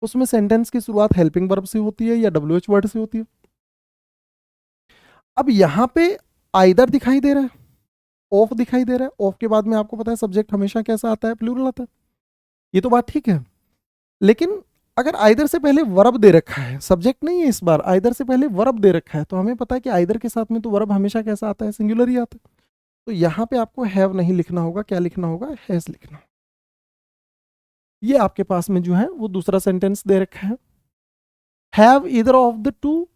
[SPEAKER 1] उसमें सेंटेंस की शुरुआत हेल्पिंग वर्ब से होती है या डब्ल्यूएच वर्ड से होती है। अब यहां पे आइदर दिखाई दे रहा है, ऑफ दिखाई दे रहा है। ऑफ के बाद में आपको पता है सब्जेक्ट हमेशा कैसा आता है? प्लूरल आता है। ये तो बात ठीक है, लेकिन अगर आइदर से पहले वर्ब दे रखा है, सब्जेक्ट नहीं है इस बार, आइदर से पहले वर्ब दे रखा है, तो हमें पता है कि आइदर के साथ में तो वर्ब हमेशा कैसा आता है? सिंगुलर ही आता है। तो यहाँ पे आपको हैव नहीं लिखना होगा, क्या लिखना होगा? हैज लिखना। ये आपके पास में जो है वो दूसरा सेंटेंस दे रखा है, have either of the two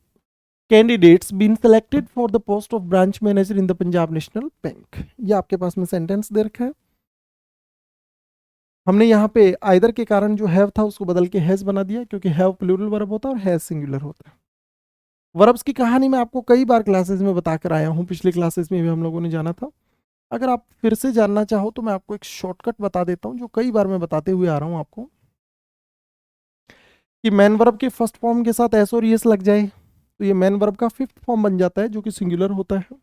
[SPEAKER 1] candidates been selected for the post of branch manager in the Punjab National Bank. ये आपके पास में सेंटेंस दे रखा है। हमने यहाँ पे आइदर के कारण जो हैव था उसको बदल के हैज बना दिया, क्योंकि हैव प्लूरल वर्ब होता है और हैज सिंगुलर होता है। वर्ब्स की कहानी मैं आपको कई बार क्लासेस में बताकर आया हूँ, पिछली क्लासेस में भी हम लोगों ने जाना था। अगर आप फिर से जानना चाहो तो मैं आपको एक शॉर्टकट बता देता हूँ, जो कई बार मैं बताते हुए आ रहा हूँ आपको, कि मैन वर्ब के फर्स्ट फॉर्म के साथ एस और एस लग जाए तो ये मैन वर्ब का फिफ्थ फॉर्म बन जाता है, जो कि सिंगुलर होता है।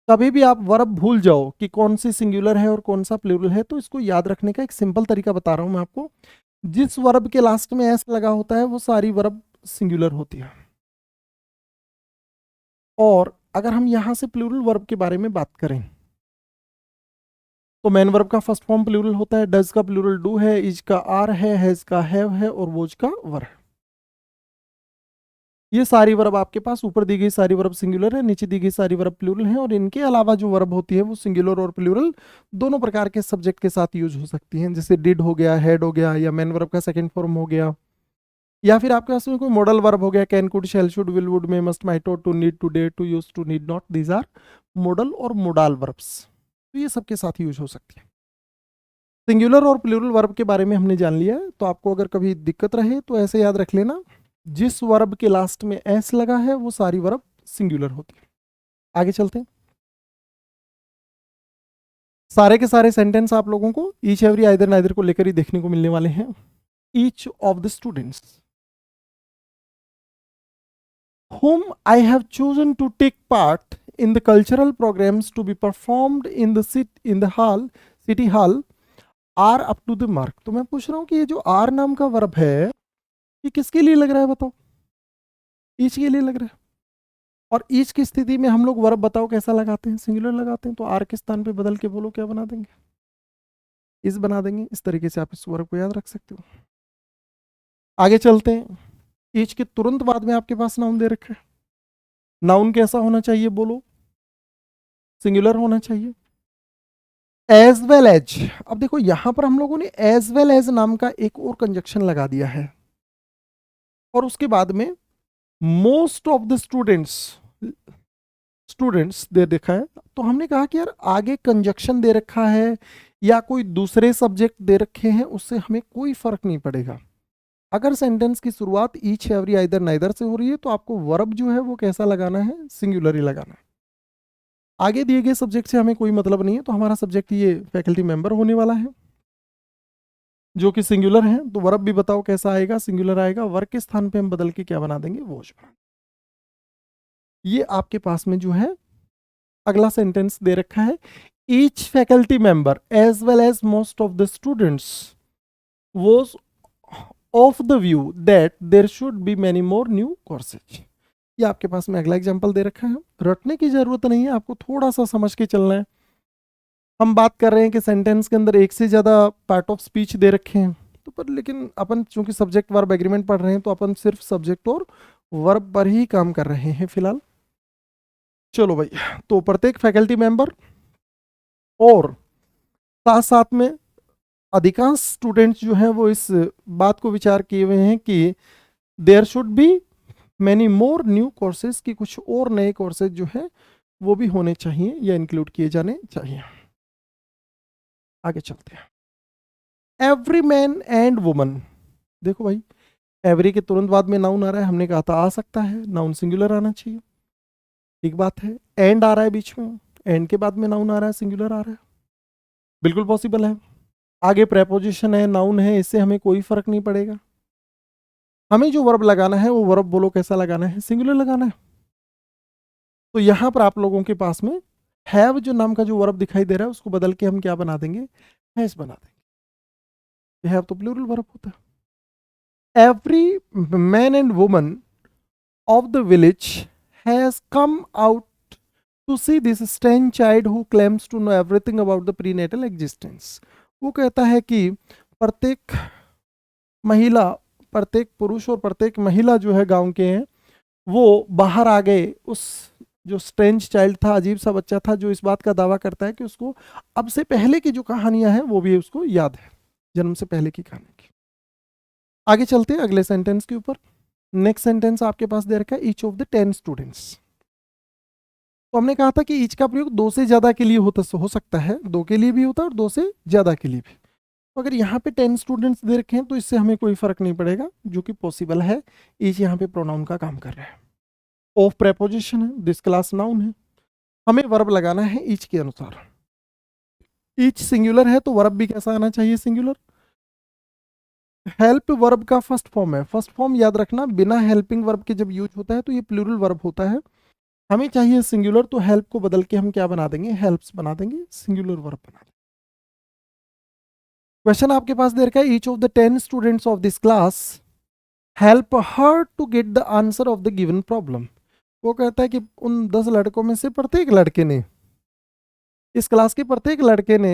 [SPEAKER 1] कभी भी आप वर्ब भूल जाओ कि कौन सी सिंगुलर है और कौन सा प्लूरल है, तो इसको याद रखने का एक सिंपल तरीका बता रहा हूं मैं आपको। जिस वर्ब के लास्ट में एस लगा होता है वो सारी वर्ब सिंगुलर होती है। और अगर हम यहां से प्लूरल वर्ब के बारे में बात करें तो मैन वर्ब का फर्स्ट फॉर्म प्लूरल होता है, डज का प्लूरल डू है, इज का आर है, हैज का हैव है और वोज का वर है। ये सारी वर्ब आपके पास ऊपर दी गई सारी वर्ब सिंगुलर है, नीचे दी गई सारी वर्ब प्लूरल है, और इनके अलावा जो वर्ब होती है वो सिंगुलर और प्लूरल दोनों प्रकार के सब्जेक्ट के साथ यूज हो सकती हैं, जैसे डिड हो गया, हैड हो गया, या मेन वर्ब का सेकंड फॉर्म हो गया, या फिर आपके पास में कोई मॉडल वर्ब हो गया, can, could, shall, should, will, would, may, must, might, ought, to, need, to, dare, to, used, to, need not, these are modal और मोडाल वर्ब्स। तो ये सबके साथ यूज हो सकती है। सिंगुलर और प्लूरल वर्ब के बारे में हमने जान लिया है, तो आपको अगर कभी दिक्कत रहे तो ऐसे याद रख लेना, जिस वर्ब के लास्ट में एस लगा है वो सारी वर्ब सिंगुलर होती है। आगे चलते हैं। सारे के सारे सेंटेंस आप लोगों को ईच एवरी आइदर नाइदर को लेकर ही देखने को मिलने वाले हैं। Each of the students whom I have chosen to take part in the cultural programs to be performed in the city hall are up to the mark। तो मैं पूछ रहा हूं कि ये जो आर नाम का वर्ब है ये किसके लिए लग रहा है बताओ? ईच के लिए लग रहा है। और ईच की स्थिति में हम लोग वर्ब बताओ कैसा लगाते हैं? सिंगुलर लगाते हैं। तो आर के स्थान पे बदल के बोलो क्या बना देंगे? इस बना देंगे। इस तरीके से आप इस वर्ब को याद रख सकते हो। आगे चलते हैं। ईच के तुरंत बाद में आपके पास नाउन दे रखा है। नाउन कैसा होना चाहिए बोलो? सिंगुलर होना चाहिए। एज वेल एज, अब देखो यहां पर हम लोगों ने एज वेल एज नाम का एक और कंजक्शन लगा दिया है, और उसके बाद में most of the students they देखा है। तो हमने कहा कि यार आगे कंजक्शन दे रखा है या कोई दूसरे सब्जेक्ट दे रखे हैं उससे हमें कोई फर्क नहीं पड़ेगा। अगर सेंटेंस की शुरुआत ईच एवरी आइदर नाइदर से हो रही है तो आपको वर्ब जो है वो कैसा लगाना है? सिंगुलर ही लगाना है। आगे दिए गए सब्जेक्ट से हमें कोई मतलब नहीं है, तो हमारा सब्जेक्ट ये फैकल्टी मेंबर होने वाला है जो कि सिंगुलर है। तो वर्ब भी बताओ कैसा आएगा? सिंगुलर आएगा। वर्ब के स्थान पे हम बदल के क्या बना देंगे? वॉच। ये आपके पास में जो है अगला सेंटेंस दे रखा है, each faculty member as well as most of the students was of the view that there should be many more new courses. ये आपके पास में अगला एग्जांपल दे रखा है। रटने की जरूरत नहीं है, आपको थोड़ा सा समझ के चलना है। हम बात कर रहे हैं कि सेंटेंस के अंदर एक से ज़्यादा पार्ट ऑफ स्पीच दे रखे हैं, तो पर लेकिन अपन चूंकि सब्जेक्ट वर्ब एग्रीमेंट पढ़ रहे हैं तो अपन सिर्फ सब्जेक्ट और वर्ब पर ही काम कर रहे हैं फिलहाल। चलो भाई, तो प्रत्येक फैकल्टी मेंबर और साथ साथ में अधिकांश स्टूडेंट्स जो हैं वो इस बात को विचार किए हुए हैं कि there should be many more new courses, की कुछ और नए कोर्सेज जो है वो भी होने चाहिए या इंक्लूड किए जाने चाहिए। आगे चलते हैं। एवरी मैन एंड वुमन, देखो भाई एवरी के तुरंत बाद में नाउन आ रहा है, हमने कहा था आ सकता है, नाउन सिंगुलर आना चाहिए, ठीक बात है। एंड आ रहा है बीच में, एंड के बाद में नाउन आ रहा है, सिंगुलर आ रहा है, बिल्कुल पॉसिबल है। आगे प्रेपोजिशन है, नाउन है, इससे हमें कोई फर्क नहीं पड़ेगा। हमें जो वर्ब लगाना है वो वर्ब बोलो कैसा लगाना है? सिंगुलर लगाना है। तो यहां पर आप लोगों के पास में हैव जो नाम का जो वर्ब दिखाई दे रहा है उसको बदल के हम क्या बना देंगे? हैज बना देंगे। हैव तो प्लूरल वर्ब होता है। Every man and woman of the village has come out to see this strange child who claims to know everything about the prenatal existence. वो कहता है कि प्रत्येक महिला, प्रत्येक पुरुष और प्रत्येक महिला जो है गांव के हैं वो बाहर आ गए उस जो स्ट्रेंज चाइल्ड था, अजीब सा बच्चा था जो इस बात का दावा करता है कि उसको अब से पहले की जो कहानियां हैं वो भी उसको याद है, जन्म से पहले की कहानी की। आगे चलते हैं अगले सेंटेंस के ऊपर। नेक्स्ट सेंटेंस आपके पास दे रखा है ईच ऑफ द 10 स्टूडेंट्स। तो हमने कहा था कि ईच का प्रयोग दो से ज्यादा के लिए हो सकता है, दो के लिए भी होता है और दो से ज्यादा के लिए भी। तो अगर यहाँ पे 10 स्टूडेंट्स दे रखे हैं तो इससे हमें कोई फर्क नहीं पड़ेगा, जो कि पॉसिबल है। ईच यहाँ पे प्रोनाउन का काम कर रहा है। ऑफ प्रेपोजिशन है, दिस क्लास नाउन है, हमें वर्ब लगाना है ईच के अनुसार। ईच सिंगुलर है तो वर्ब भी कैसा आना चाहिए? सिंगुलर। हेल्प वर्ब का फर्स्ट फॉर्म है। फर्स्ट फॉर्म याद रखना, बिना हेल्पिंग वर्ब के जब यूज होता है तो ये प्लूरल वर्ब होता है। हमें चाहिए सिंगुलर, तो हेल्प को बदल के हम क्या बना देंगे? हेल्प्स बना देंगे, सिंगुलर वर्ब बना देंगे। क्वेश्चन आपके पास दे रखा है each of the 10 students of this class help her to get the answer of the given problem. वो कहता है कि उन 10 लड़कों में से प्रत्येक लड़के ने, इस क्लास के प्रत्येक लड़के ने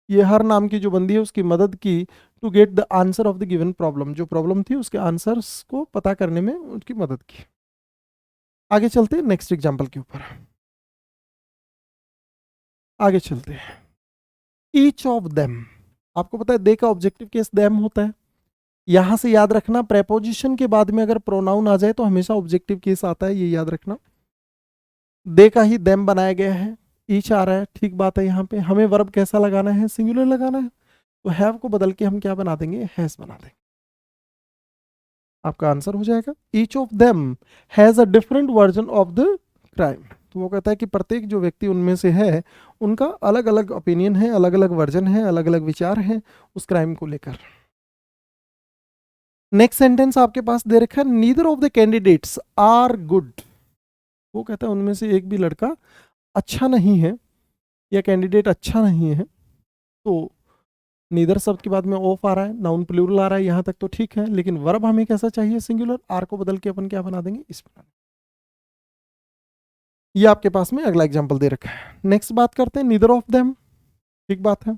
[SPEAKER 1] ये हर नाम की जो बंदी है उसकी मदद की to get the answer of the given problem. जो प्रॉब्लम थी उसके आंसर्स को पता करने में उसकी मदद की। आगे चलते हैं नेक्स्ट एग्जाम्पल के ऊपर। आगे चलते हैं। ईच ऑफ देम, आपको पता है दे का ऑब्जेक्टिव केस देम होता है। यहां से याद रखना प्रेपोजिशन के बाद में अगर प्रोनाउन आ जाए तो हमेशा ऑब्जेक्टिव केस आता है, ये याद रखना। दे का ही देम बनाया गया है, ईच आ रहा है, ठीक बात है। यहाँ पे हमें वर्ब कैसा लगाना है, सिंगुलर लगाना है, तो हैव को बदल के हम क्या बना देंगे, हैज बना देंगे। आपका आंसर हो जाएगा each of them has a different version of the crime. तो वो कहता है कि प्रत्येक जो व्यक्ति उनमें से है उनका अलग अलग ओपिनियन है, अलग अलग वर्जन है, अलग अलग विचार हैं उस क्राइम को लेकर। नेक्स्ट सेंटेंस आपके पास दे रखा है, neither of the candidates are good. वो कहता है उनमें से एक भी लड़का अच्छा नहीं है या कैंडिडेट अच्छा नहीं है। तो नीदर शब्द के बाद में ऑफ आ रहा है, नाउन प्लूरल आ रहा है, यहां तक तो ठीक है, लेकिन वर्ब हमें कैसा चाहिए, सिंगुलर। आर को बदल के अपन क्या बना देंगे, इस बना देंगे। ये आपके पास में अगला एग्जांपल दे रखा है। नेक्स्ट बात करते हैं, नीदर ऑफ देम, ठीक बात है।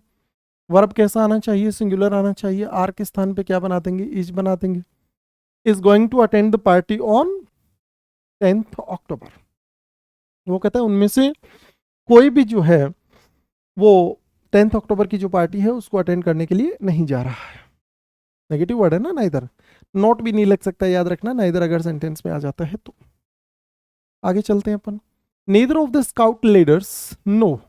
[SPEAKER 1] वर्ब कैसा आना चाहिए, सिंगुलर आना चाहिए। आर के स्थान पे क्या बना देंगे, इज बना देंगे। Is going to attend the party on 10th October. वो कहता है उनमें से कोई भी जो है वो 10th अक्टूबर की जो पार्टी है उसको अटेंड करने के लिए नहीं जा रहा है। नेगेटिव वर्ड है ना, नाइदर। नॉट भी नहीं लग सकता, याद रखना, नाइदर अगर सेंटेंस में आ जाता है तो। आगे चलते हैं अपन। Neither of the scout leaders know.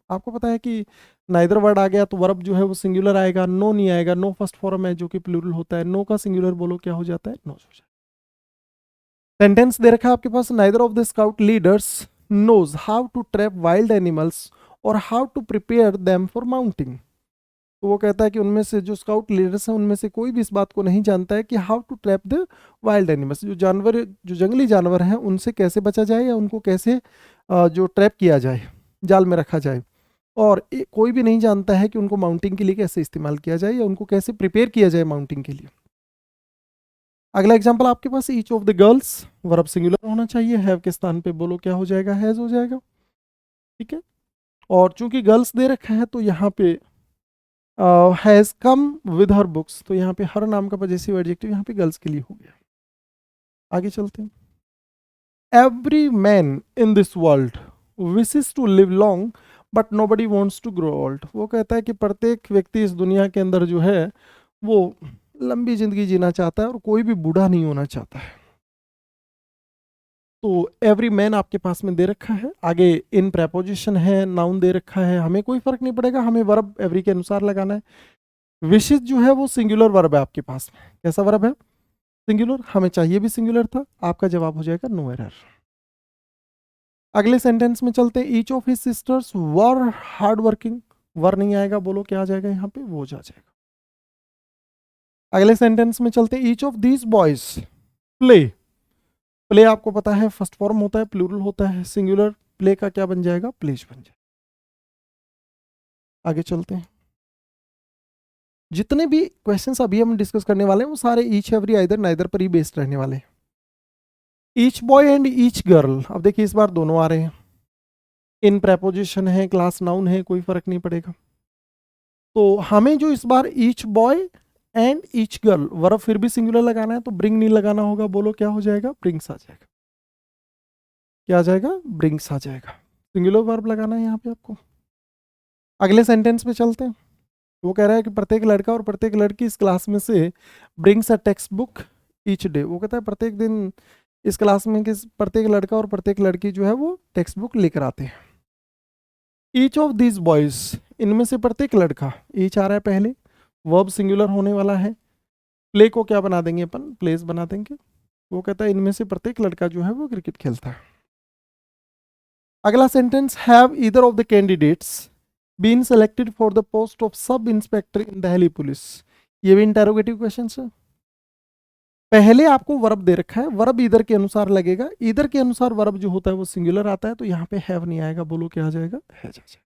[SPEAKER 1] आपको पता है कि नाइदर वर्ड आ गया तो वर्ब जो है वो सिंगुलर आएगा, नो नहीं आएगा। नो फर्स्ट फॉर्म है जो कि प्लूरल होता है। नो का सिंगुलर बोलो क्या हो जाता है, नोज हो जाता है। सेंटेंस दे रखा है आपके पास, neither of the scout leaders knows how to trap wild animals और how to prepare them for mounting. तो वो कहता है कि उनमें से जो स्काउट लीडर्स हैं उनमें से कोई भी इस बात को नहीं जानता है कि how to trap the wild animals, जो जानवर, जो जंगली जानवर हैं उनसे कैसे बचा जाए या उनको कैसे जो ट्रैप किया जाए, जाल में रखा जाए। और कोई भी नहीं जानता है कि उनको माउंटिंग के लिए कैसे इस्तेमाल किया जाए या उनको कैसे प्रिपेयर किया जाए माउंटिंग के लिए। अगला एग्जाम्पल आपके पास, each of the girls, verb singular होना चाहिए, हैव के स्थान पे बोलो क्या हो जाएगा, हैज हो जाएगा, ठीक है। और चूंकि गर्ल्स दे रखा है तो यहाँ पे has come with her books, तो यहाँ पे हर नाम का पजेसिव एडजेक्टिव यहाँ पे गर्ल्स के लिए हो गया। आगे चलते हैं। Every man in this world wishes to live long but nobody wants to grow old. वो कहता है कि प्रत्येक व्यक्ति इस दुनिया के अंदर जो है वो लंबी जिंदगी जीना चाहता है और कोई भी बूढ़ा नहीं होना चाहता है। तो एवरी मैन आपके पास में दे रखा है, आगे इन प्रेपोजिशन है, नाउन दे रखा है, हमें कोई फर्क नहीं पड़ेगा, हमें वर्ब एवरी के अनुसार लगाना है। विशेष जो है वो सिंगुलर वर्ब है आपके पास में, कैसा वर्ब है, सिंगुलर। हमें चाहिए भी सिंगुलर था, आपका जवाब हो जाएगा नो एरर। अगले सेंटेंस में चलते हैं, each of his sisters were hard working. Were नहीं आएगा, बोलो क्या आ जाएगा यहाँ पे, वो जा जाएगा। अगले सेंटेंस में चलते हैं, each of these boys play. Play आपको पता है फर्स्ट फॉर्म होता है, प्लूरल होता है, सिंगुलर। प्ले का क्या बन जाएगा, प्लेज बन जाएगा। आगे चलते हैं। जितने भी क्वेश्चंस अभी हम डिस्कस करने वाले हैं वो सारे ईच, एवरी, आइदर, नाइदर पर ही बेस्ड रहने वाले हैं। Each boy and each girl, अब देखिए इस बार दोनों आ रहे हैं। इन प्रेपोजिशन है, क्लास नाउन है, कोई फर्क नहीं पड़ेगा। तो हमें जो इस बार each boy and each girl, verb फिर भी सिंगुलर लगाना है तो ब्रिंग नहीं लगाना होगा, बोलो क्या हो जाएगा, ब्रिंग्स आ जाएगा। क्या आ जाएगा, ब्रिंग्स आ जाएगा। सिंगुलर वर्ब लगाना है यहाँ पे आपको। अगले सेंटेंस में चलते हैं। वो कह रहा है कि प्रत्येक लड़का और प्रत्येक लड़की इस क्लास में से brings a text book each day. वो कहता है प्रत्येक दिन इस क्लास में किस प्रत्येक लड़का और प्रत्येक लड़की जो है वो टेक्स्ट बुक लेकर आते हैं। ईच ऑफ दिस बॉयज, इनमें से प्रत्येक लड़का, ईच आ रहा है पहले, वर्ब सिंगुलर होने वाला है। प्ले को क्या बना देंगे अपन, प्लेस बना देंगे। वो कहता है इनमें से प्रत्येक लड़का जो है वो क्रिकेट खेलता है। अगला sentence, have either of the candidates been selected for the post of sub inspector in Delhi police. ये भी इंटेरोगेटिव क्वेश्चन है। पहले आपको वर्ब दे रखा है, वर्ब ईदर के अनुसार लगेगा, ईदर के अनुसार वर्ब जो होता है वो सिंगुलर आता है, तो यहाँ पे हैव नहीं आएगा, बोलो क्या आ जाएगा, है जा जाएगा।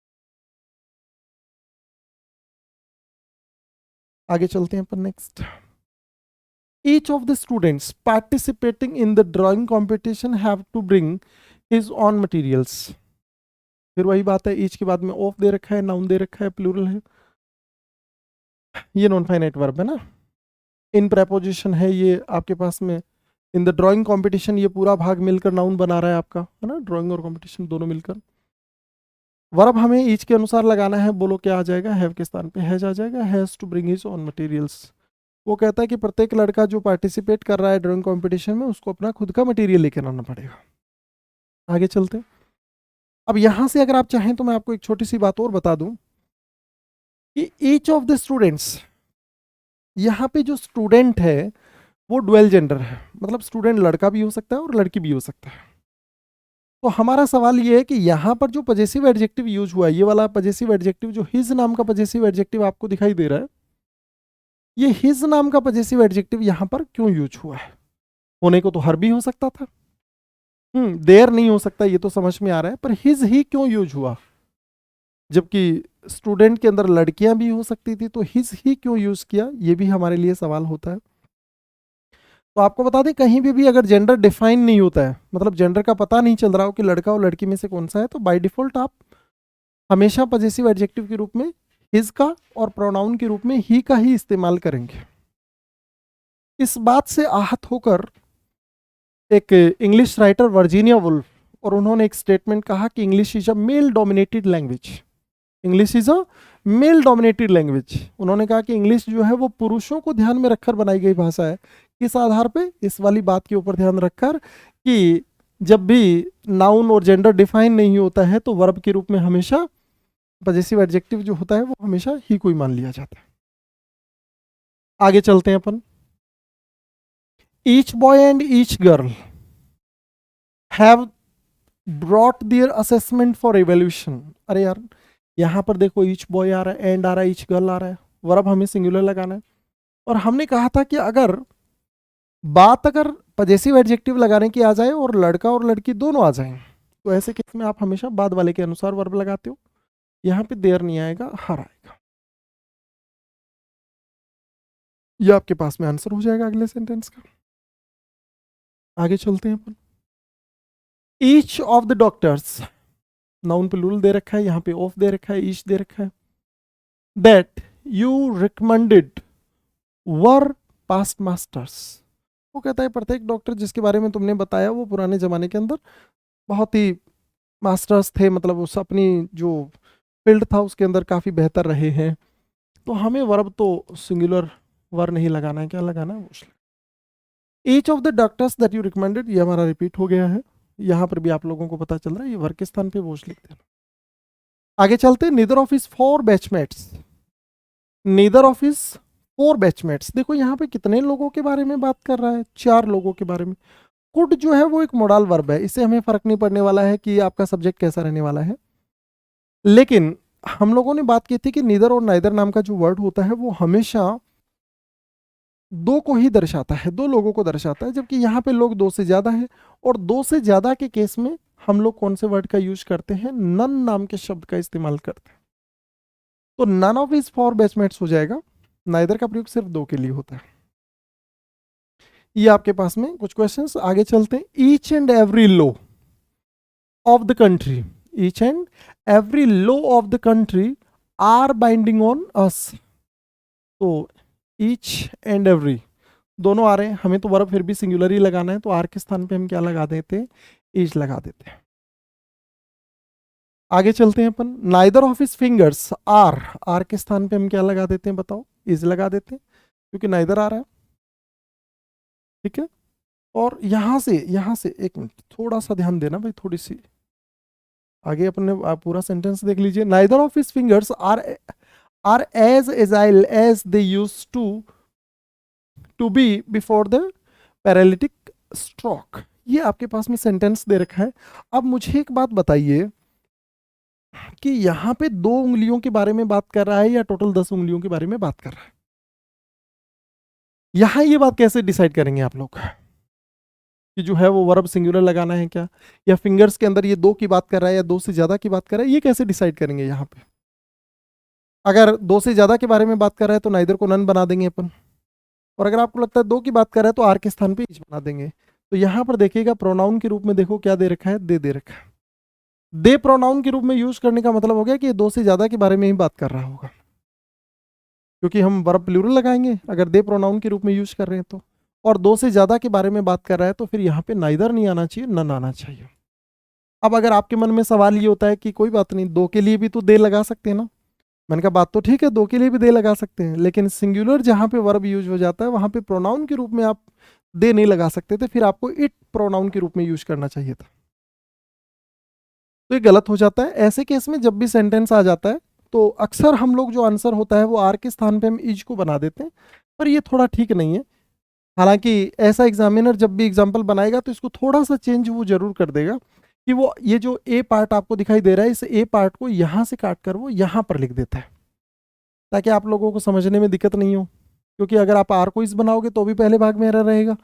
[SPEAKER 1] आगे चलते हैं अपन next. Each of the students participating in the drawing competition have to bring his own materials. फिर वही बात है, ईच के बाद में ऑफ दे रखा है, नाउन दे रखा है, प्लूरल है, ये नॉन फाइनाइट वर्ब है ना। इन प्रेपोजिशन है, ये आपके पास में इन द ड्राइंग कंपटीशन, ये पूरा भाग मिलकर नाउन बना रहा है आपका, है ना, ड्राइंग और कंपटीशन दोनों मिलकर। वर्ब हमें ईच के अनुसार लगाना है, बोलो क्या आ जाएगा, हैव के स्थान पे हैज आ जाएगा, has to bring his own materials. वो कहता है कि प्रत्येक लड़का जो पार्टिसिपेट कर रहा है ड्राइंग कंपटीशन में उसको अपना खुद का मटेरियल लेकर आना पड़ेगा। आगे चलते हैं। अब यहां से अगर आप चाहें तो मैं आपको एक छोटी सी बात और बता दूं कि ईच ऑफ द स्टूडेंट्स, यहाँ पे जो स्टूडेंट है वो डुअल जेंडर है, मतलब स्टूडेंट लड़का भी हो सकता है और लड़की भी हो सकता है। तो हमारा सवाल ये है कि यहाँ पर जो पजेसिव एडजेक्टिव यूज हुआ है, ये वाला पजेसिव एडजेक्टिव जो हिज नाम का पजेसिव एडजेक्टिव आपको दिखाई दे रहा है, ये हिज नाम का पजेसिव एडजेक्टिव यहाँ पर क्यों यूज हुआ है? होने को तो हर भी हो सकता था, देयर नहीं हो सकता, ये तो समझ में आ रहा है, पर हिज ही क्यों यूज हुआ? जबकि स्टूडेंट के अंदर लड़कियां भी हो सकती थी, तो हिज ही क्यों यूज किया, ये भी हमारे लिए सवाल होता है। तो आपको बता दें, कहीं भी अगर जेंडर डिफाइन नहीं होता है, मतलब जेंडर का पता नहीं चल रहा हो कि लड़का और लड़की में से कौन सा है, तो बाय डिफॉल्ट आप हमेशा पजेसिव एडजेक्टिव के रूप में हिज का और प्रोनाउन के रूप में ही का ही इस्तेमाल करेंगे। इस बात से आहत होकर एक इंग्लिश राइटर वर्जीनिया वुल्फ, और उन्होंने एक स्टेटमेंट कहा कि English is a male dominated language, English is a male dominated language. उन्होंने कहा कि इंग्लिश जो है वो पुरुषों को ध्यान में रखकर बनाई गई भाषा है। किस आधार पे? इस वाली बात के ऊपर ध्यान रखकर कि जब भी नाउन और जेंडर डिफाइन नहीं होता है तो वर्ब के रूप में हमेशा पजेसिव एडजेक्टिव जो होता है वो हमेशा ही कोई मान लिया जाता है। आगे चलते हैं अपन। Each boy and each girl have brought their assessment for evolution. अरे यार, यहां पर देखो ईच बॉय आ रहा है, एंड आ रहा है, ईच गर्ल आ रहा है, वर्ब हमें सिंगुलर लगाना है। और हमने कहा था कि अगर पजेसिव एडजेक्टिव लगाने की आ जाए और लड़का और लड़की दोनों आ जाएं, तो ऐसे केस में आप हमेशा बाद वाले के अनुसार वर्ब लगाते हो। यहां पे देर नहीं आएगा, हर आएगा। ये आपके पास में आंसर हो जाएगा अगले सेंटेंस का। आगे चलते हैं अपन। Each of the doctors, noun plural दे रखा है, यहाँ पे ऑफ दे रखा है, ईच दे रखा है। That you recommended were past masters. वो कहता है प्रत्येक डॉक्टर जिसके बारे में तुमने बताया वो पुराने जमाने के अंदर बहुत ही मास्टर्स थे, मतलब उस अपनी जो फील्ड था उसके अंदर काफ़ी बेहतर रहे हैं। तो हमें वर्ब तो सिंगुलर वर नहीं लगाना है, क्या लगाना है? Each of the doctors that you recommended, ये हमारा रिपीट हो गया है। यहाँ पर भी आप लोगों को पता चल रहा है, ये वर्ग के स्थान पे वोश लिखते हैं। आगे चलते हैं। Neither of his 4 batchmates, neither of his 4 batchmates. देखो यहाँ पे कितने लोगों के बारे में बात कर रहा है? 4 लोगों के बारे में। कुड जो है वो एक मोडाल वर्ब है, इससे हमें फर्क नहीं पड़ने वाला है कि आपका सब्जेक्ट कैसा रहने वाला है। लेकिन हम लोगों ने बात की थी कि नीदर और नाइदर नाम का जो वर्ड होता है वो हमेशा दो को ही दर्शाता है, दो लोगों को दर्शाता है, जबकि यहाँ पे लोग 2 से ज्यादा है। और 2 से ज्यादा के केस में हम लोग कौन से वर्ड का यूज करते हैं? नन नाम के शब्द का इस्तेमाल करते हैं। तो नन ऑफ हिज 4 बैचमेट्स हो जाएगा। नाइदर का प्रयोग सिर्फ 2 के लिए होता है। ये आपके पास में कुछ क्वेश्चंस। आगे चलते हैं। Each and every law of the country, each and every law of the country are binding on us. तो ईच एंड एवरी दोनों आ रहे हैं, हमें तो वर्ब फिर भी सिंगुलर ही लगाना है, तो आर के स्थान पे हम क्या लगा देते हैं? ईच लगा देते हैं। आगे चलते हैं अपन। Neither of his fingers are, are के स्थान पे हम क्या लगा देते हैं? बताओ। इज लगा देते हैं, क्योंकि नाइदर आ रहा है। ठीक है। और यहां से एक मिनट, थोड़ा सा ध्यान देना भाई, थोड़ी सी आगे अपने आप पूरा सेंटेंस देख लीजिए। Neither of his fingers are as agile as they used to be before the paralytic stroke. ये आपके पास में सेंटेंस दे रखा है। अब मुझे एक बात बताइए कि यहाँ पे 2 उंगलियों के बारे में बात कर रहा है या टोटल 10 उंगलियों के बारे में बात कर रहा है? यहाँ ये बात कैसे डिसाइड करेंगे आप लोग कि जो है वो वर्ब सिंगुलर लगाना है क्या, या फिंगर्स के अंदर ये 2 की बात कर रहा है या 2 से ज्यादा की बात कर रहा है? ये कैसे डिसाइड करेंगे यहाँ पे? अगर 2 से ज्यादा के बारे में बात कर रहा है तो नाइदर को नन बना देंगे अपन, और अगर आपको लगता है 2 की बात कर रहा है तो आर के स्थान पे ईच बना देंगे। तो यहाँ पर देखिएगा प्रोनाउन के रूप में देखो क्या दे रखा है? दे रखा है। दे प्रोनाउन के रूप में यूज करने का मतलब हो गया कि ये 2 से ज्यादा के बारे में ही बात कर रहा होगा, क्योंकि हम वर्ब प्लूरल लगाएंगे अगर दे प्रोनाउन के रूप में यूज कर रहे हैं तो। और 2 से ज़्यादा के बारे में बात कर रहा है तो फिर यहाँ पे नाइदर नहीं आना चाहिए, नन आना चाहिए। अब अगर आपके मन में सवाल ये होता है कि कोई बात नहीं, 2 के लिए भी तो दे लगा सकते हैं ना, मैंने कहा बात तो ठीक है, 2 के लिए भी दे लगा सकते हैं, लेकिन सिंगुलर जहाँ पे वर्ब यूज हो जाता है वहाँ पे प्रोनाउन के रूप में आप दे नहीं लगा सकते थे, फिर आपको इट प्रोनाउन के रूप में यूज करना चाहिए था। तो ये गलत हो जाता है। ऐसे केस में जब भी सेंटेंस आ जाता है तो अक्सर हम लोग जो आंसर होता है वो आर के स्थान पे हम इज को बना देते हैं, पर ये थोड़ा ठीक नहीं है। हालांकि ऐसा एग्जामिनर जब भी एग्जाम्पल बनाएगा तो इसको थोड़ा सा चेंज वो जरूर कर देगा कि वो ये जो ए पार्ट आपको दिखाई दे रहा है, इस ए पार्ट को यहाँ से काट कर वो यहाँ पर लिख देता है, ताकि आप लोगों को समझने में दिक्कत नहीं हो। क्योंकि अगर आप आर को इस बनाओगे तो भी पहले भाग में एरर रहेगा,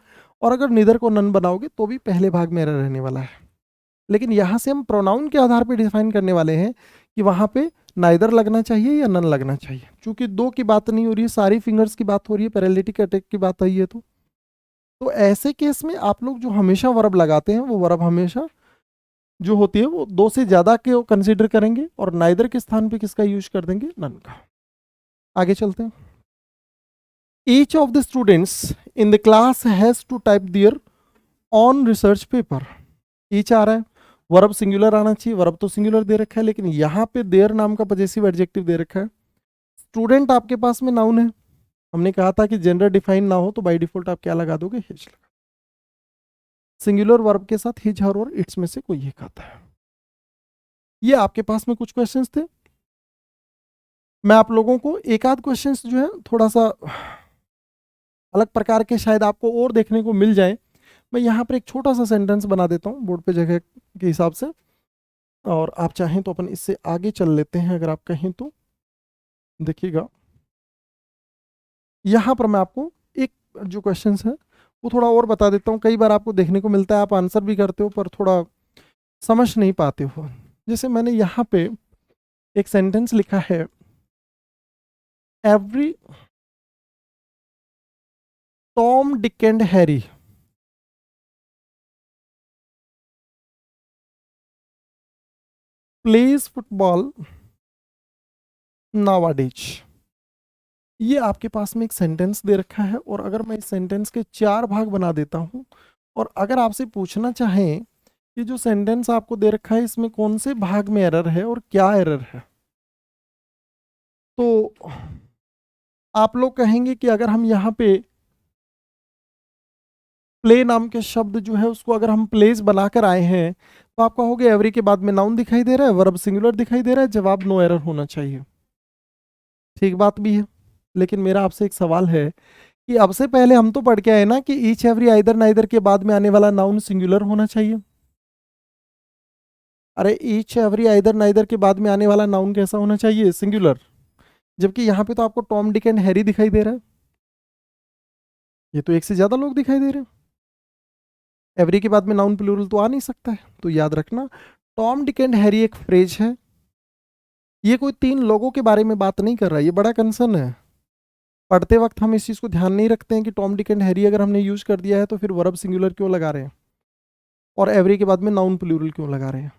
[SPEAKER 1] और अगर निदर को नन बनाओगे तो भी पहले भाग में एरर रहने वाला है। लेकिन यहाँ से हम प्रोनाउन के आधार पर डिफाइन करने वाले हैं कि वहाँ पे नाइदर लगना चाहिए या नन लगना चाहिए। चूंकि 2 की बात नहीं हो रही है, सारी फिंगर्स की बात हो रही है, पैरेलिटिक अटैक की बात आई है, तो ऐसे केस में आप लोग जो हमेशा वर्ब लगाते हैं वो वर्ब हमेशा जो होती है वो 2 से ज्यादा के कंसीडर करेंगे, और नाइदर के स्थान पे किसका यूज कर देंगे, नन का। आगे चलते हैं। Each of the students in the class has to type their own research paper. Each आ रहा है, वर्ब सिंगुलर आना चाहिए, वर्ब तो सिंगुलर दे रखा है, लेकिन यहाँ पे देयर नाम का पजेसिव एडजेक्टिव दे रखा है। स्टूडेंट आपके पास में नाउन है, हमने कहा था कि जेंडर डिफाइन ना हो तो बाय डिफॉल्ट आप क्या लगा दोगे, हिज लगा। सिंगुलर वर्ब के साथ हिज, हर और इट्स में से कोई एक आता है। ये आपके पास में कुछ क्वेश्चंस थे। मैं आप लोगों को एक आध क्वेश्चंस जो है थोड़ा सा अलग प्रकार के शायद आपको और देखने को मिल जाए। मैं यहाँ पर एक छोटा सा सेंटेंस बना देता हूँ बोर्ड पे जगह के हिसाब से, और आप चाहें तो अपन इससे आगे चल लेते हैं अगर आप कहें तो। देखिएगा, यहाँ पर मैं आपको एक जो क्वेश्चंस है वो थोड़ा और बता देता हूँ। कई बार आपको देखने को मिलता है आप आंसर भी करते हो पर थोड़ा समझ नहीं पाते हो। जैसे मैंने यहाँ पे एक सेंटेंस लिखा है, every Tom Dick and Harry plays football nowadays. ये आपके पास में एक सेंटेंस दे रखा है, और अगर मैं इस सेंटेंस के 4 भाग बना देता हूं, और अगर आपसे पूछना चाहें कि जो सेंटेंस आपको दे रखा है इसमें कौन से भाग में एरर है और क्या एरर है, तो आप लोग कहेंगे कि अगर हम यहाँ पे प्ले नाम के शब्द जो है उसको अगर हम प्लेस बनाकर आए हैं तो आप कहोगे एवरी के बाद में नाउन दिखाई दे रहा है, वर्ब सिंगुलर दिखाई दे रहा है, जवाब नो एरर होना चाहिए। ठीक बात भी है, लेकिन मेरा आपसे एक सवाल है कि अब से पहले हम तो पढ़ के आए ना कि ईच एवरी आइदर नाइदर के बाद में आने वाला नाउन सिंगुलर होना चाहिए। अरे ईच एवरी आइदर नाइदर के बाद में आने वाला नाउन कैसा होना चाहिए, सिंगुलर। जबकि यहाँ पे तो आपको टॉम डिक एंड हैरी दिखाई दे रहा है, ये तो एक से ज्यादा लोग दिखाई दे रहे हैं। एवरी के बाद में नाउन प्लूरल तो आ नहीं सकता है। तो याद रखना, टॉम डिक एंड हैरी एक फ्रेज है, ये कोई 3 लोगों के बारे में बात नहीं कर रहा है। ये बड़ा कंसर्न है, पढ़ते वक्त हम इस चीज़ को ध्यान नहीं रखते हैं कि टॉम डिक एंड हैरी अगर हमने यूज कर दिया है तो फिर वर्ब सिंगुलर क्यों लगा रहे हैं, और एवरी के बाद में नाउन प्लूरल क्यों लगा रहे हैं।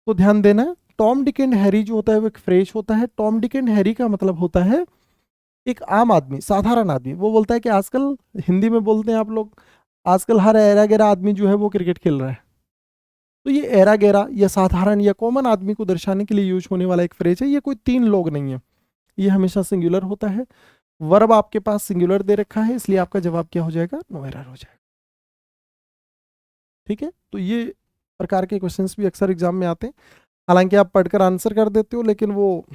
[SPEAKER 1] तो ध्यान देना, टॉम डिक एंड हैरी जो होता है वो एक फ्रेज होता है। टॉम डिक एंड हैरी का मतलब होता है एक आम आदमी, साधारण आदमी। वो बोलता है कि आजकल, हिंदी में बोलते हैं आप लोग, आजकल हर एरा गैरा आदमी जो है वो क्रिकेट खेल रहा है। तो ये एरा गैरा या साधारण या कॉमन आदमी को दर्शाने के लिए यूज होने वाला एक फ्रेज है। ये कोई 3 लोग नहीं है, ये हमेशा सिंगुलर होता है। वर्ब आपके पास सिंगुलर दे रखा है, इसलिए आपका जवाब क्या हो जाएगा, नो एरर हो जाएगा। ठीक है, तो ये प्रकार के क्वेश्चंस भी अक्सर एग्जाम में आते हैं। हालांकि आप पढ़कर आंसर कर देते हो, लेकिन वो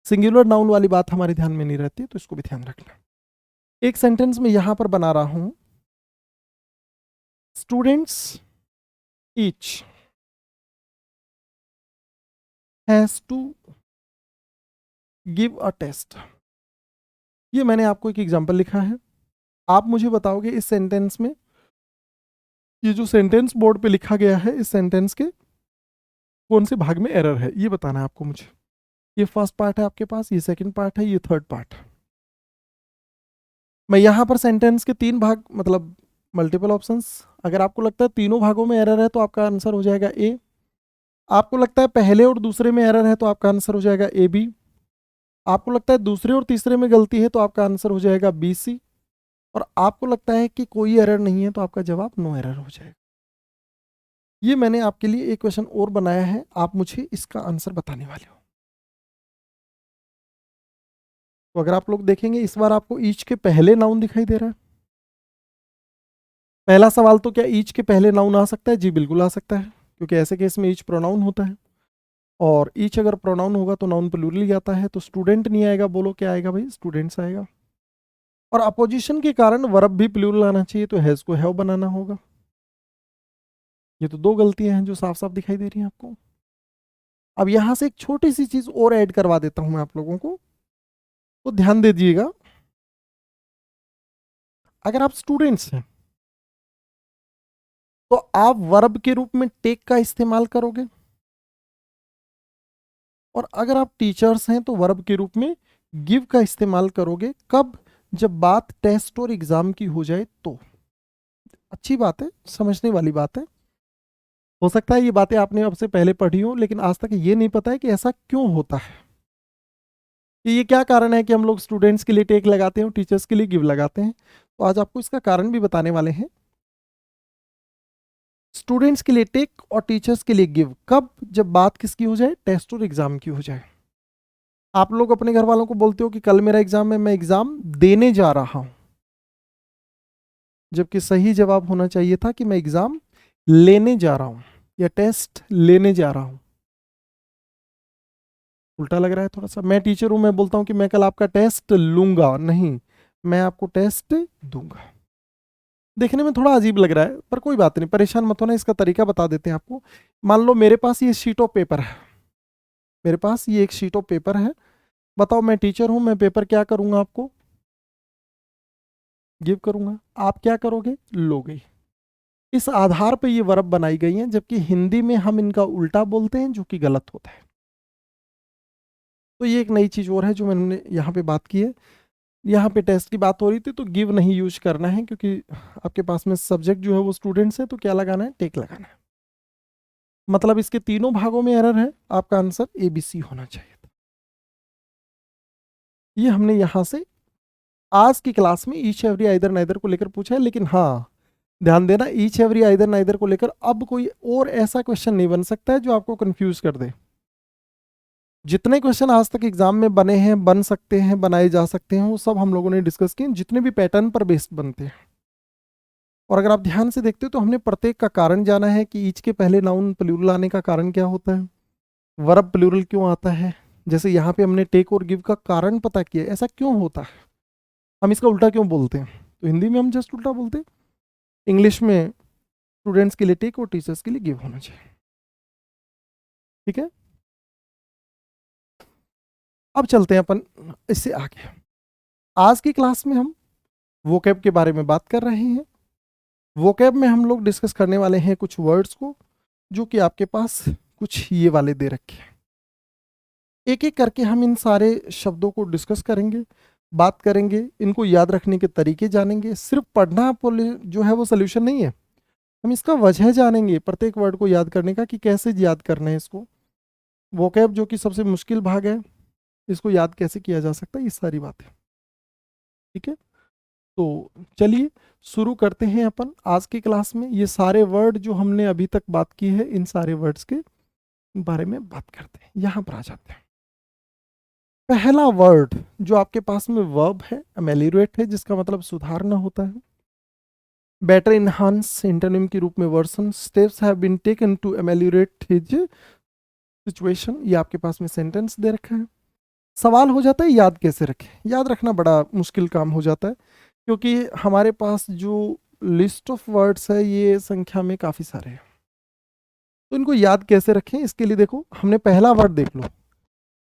[SPEAKER 1] सिंगुलर नाउन वाली बात हमारे ध्यान में नहीं रहती, तो इसको भी ध्यान रखना। एक सेंटेंस में यहां पर बना रहा हूं, students each has to give a test. ये मैंने आपको एक एग्जांपल लिखा है, आप मुझे बताओगे इस सेंटेंस में, ये जो सेंटेंस बोर्ड पे लिखा गया है, इस सेंटेंस के कौन से भाग में एरर है, ये बताना है आपको मुझे। ये फर्स्ट पार्ट है आपके पास, ये सेकंड पार्ट है, ये थर्ड पार्ट। मैं यहाँ पर सेंटेंस के 3 भाग, मतलब मल्टीपल ऑप्शंस, अगर आपको लगता है तीनों भागों में एरर है तो आपका आंसर हो जाएगा ए। आपको लगता है पहले और दूसरे में एरर है तो आपका आंसर हो जाएगा ए बी। आपको लगता है दूसरे और तीसरे में गलती है तो आपका आंसर हो जाएगा बी सी। और आपको लगता है कि कोई एरर नहीं है तो आपका जवाब नो एरर हो जाएगा। ये मैंने आपके लिए एक क्वेश्चन और बनाया है, आप मुझे इसका आंसर बताने वाले हो। तो अगर आप लोग देखेंगे इस बार आपको ईच के पहले नाउन दिखाई दे रहा है। पहला सवाल तो क्या ईच के पहले नाउन आ सकता है? जी बिल्कुल आ सकता है, क्योंकि ऐसे केस में ईच प्रोनाउन होता है, और ईच अगर प्रोनाउन होगा तो नाउन प्लूरल ही आता है। तो स्टूडेंट नहीं आएगा, बोलो क्या आएगा भाई? स्टूडेंट्स आएगा। और अपोजिशन के कारण वर्ब भी प्लूरल आना चाहिए, तो हैज को हैव बनाना होगा। ये तो दो गलतियां हैं जो साफ साफ दिखाई दे रही हैं आपको। अब यहां से एक छोटी सी चीज और ऐड करवा देता हूं मैं आप लोगों को, तो ध्यान दे दीजिएगा। अगर आप स्टूडेंट्स हैं तो आप वर्ब के रूप में टेक का इस्तेमाल करोगे, और अगर आप टीचर्स हैं तो वर्ब के रूप में गिव का इस्तेमाल करोगे। कब? जब बात टेस्ट और एग्जाम की हो जाए तो। अच्छी बात है, समझने वाली बात है। हो सकता है ये बातें आपने अब से पहले पढ़ी हो, लेकिन आज तक ये नहीं पता है कि ऐसा क्यों होता है, कि ये क्या कारण है कि हम लोग स्टूडेंट्स के लिए टेक लगाते हैं और टीचर्स के लिए गिव लगाते हैं। तो आज आपको इसका कारण भी बताने वाले हैं। स्टूडेंट्स के लिए टेक और टीचर्स के लिए गिव कब? जब बात किसकी हो जाए? टेस्ट और एग्जाम की हो जाए। आप लोग अपने घर वालों को बोलते हो कि कल मेरा एग्जाम है, मैं एग्जाम देने जा रहा हूं, जबकि सही जवाब होना चाहिए था कि मैं एग्जाम लेने जा रहा हूं या टेस्ट लेने जा रहा हूं। उल्टा लग रहा है थोड़ा सा। मैं टीचर हूं, मैं बोलता हूं कि मैं कल आपका टेस्ट लूंगा, नहीं, मैं आपको टेस्ट दूंगा। देखने में थोड़ा अजीब लग रहा है, पर कोई बात नहीं, परेशान मत होना, इसका तरीका बता देते हैं आपको। मान लो मेरे पास ये शीट ऑफ पेपर है, मेरे पास ये एक शीट ऑफ पेपर है। बताओ, मैं टीचर हूं, मैं पेपर क्या करूंगा? आपको गिव करूंगा, आप क्या करोगे? लोगे। इस आधार पर ये वर्ब बनाई गई हैं, जबकि हिंदी में हम इनका उल्टा बोलते हैं, जो कि गलत होता है। तो ये एक नई चीज और है जो मैंने यहाँ पे बात की है। यहाँ पे टेस्ट की बात हो रही थी तो गिव नहीं यूज करना है, क्योंकि आपके पास में सब्जेक्ट जो है वो स्टूडेंट्स है, तो क्या लगाना है? टेक लगाना है। मतलब इसके तीनों भागों में एरर है, आपका आंसर ABC होना चाहिए था। ये हमने यहां से आज की क्लास में ईच एवरी आइदर नाइदर को लेकर पूछा है। लेकिन हाँ, ध्यान देना, ईच एवरी आइदर नाइदर को लेकर अब कोई और ऐसा क्वेश्चन नहीं बन सकता है जो आपको कंफ्यूज कर दे। जितने क्वेश्चन आज तक एग्जाम में बने हैं, बन सकते हैं, बनाए जा सकते हैं, वो सब हम लोगों ने डिस्कस किए, जितने भी पैटर्न पर बेस्ड बनते हैं। और अगर आप ध्यान से देखते हो तो हमने प्रत्येक का कारण जाना है कि ईच के पहले नाउन प्लूरल आने का कारण क्या होता है, वर्ब प्लूरल क्यों आता है। जैसे यहाँ पे हमने टेक और गिव का कारण पता किया, ऐसा क्यों होता है, हम इसका उल्टा क्यों बोलते हैं। तो हिंदी में हम जस्ट उल्टा बोलते हैं, इंग्लिश में स्टूडेंट्स के लिए टेक और टीचर्स के लिए गिव होना चाहिए। ठीक है, अब चलते हैं अपन इससे आगे। आज की क्लास में हम वोकैब के बारे में बात कर रहे हैं। वोकैब में हम लोग डिस्कस करने वाले हैं कुछ वर्ड्स को, जो कि आपके पास कुछ ये वाले दे रखे हैं। एक एक करके हम इन सारे शब्दों को डिस्कस करेंगे, बात करेंगे, इनको याद रखने के तरीके जानेंगे। सिर्फ पढ़ना जो है वो सोल्यूशन नहीं है, हम इसका वजह जानेंगे प्रत्येक वर्ड को याद करने का, कि कैसे याद करना है इसको। वोकैब जो कि सबसे मुश्किल भाग है, इसको याद कैसे किया जा सकता है, ये सारी बातें। ठीक है, तो चलिए शुरू करते हैं अपन आज की क्लास में। ये सारे वर्ड जो हमने अभी तक बात की है, इन सारे वर्ड्स के बारे में बात करते हैं। यहां पर आ जाते हैं। पहला वर्ड जो आपके पास में वर्ब है, अमेलियोरेट है, जिसका मतलब सुधारना होता है। बेटर इनहांस इंटरनेम के रूप में version, steps have been taken to ameliorate his situation. ये आपके पास में सेंटेंस दे रखा है। सवाल हो जाता है याद कैसे रखें। याद रखना बड़ा मुश्किल काम हो जाता है, क्योंकि हमारे पास जो लिस्ट ऑफ वर्ड्स है ये संख्या में काफ़ी सारे हैं। तो इनको याद कैसे रखें, इसके लिए देखो, हमने पहला वर्ड देख लो।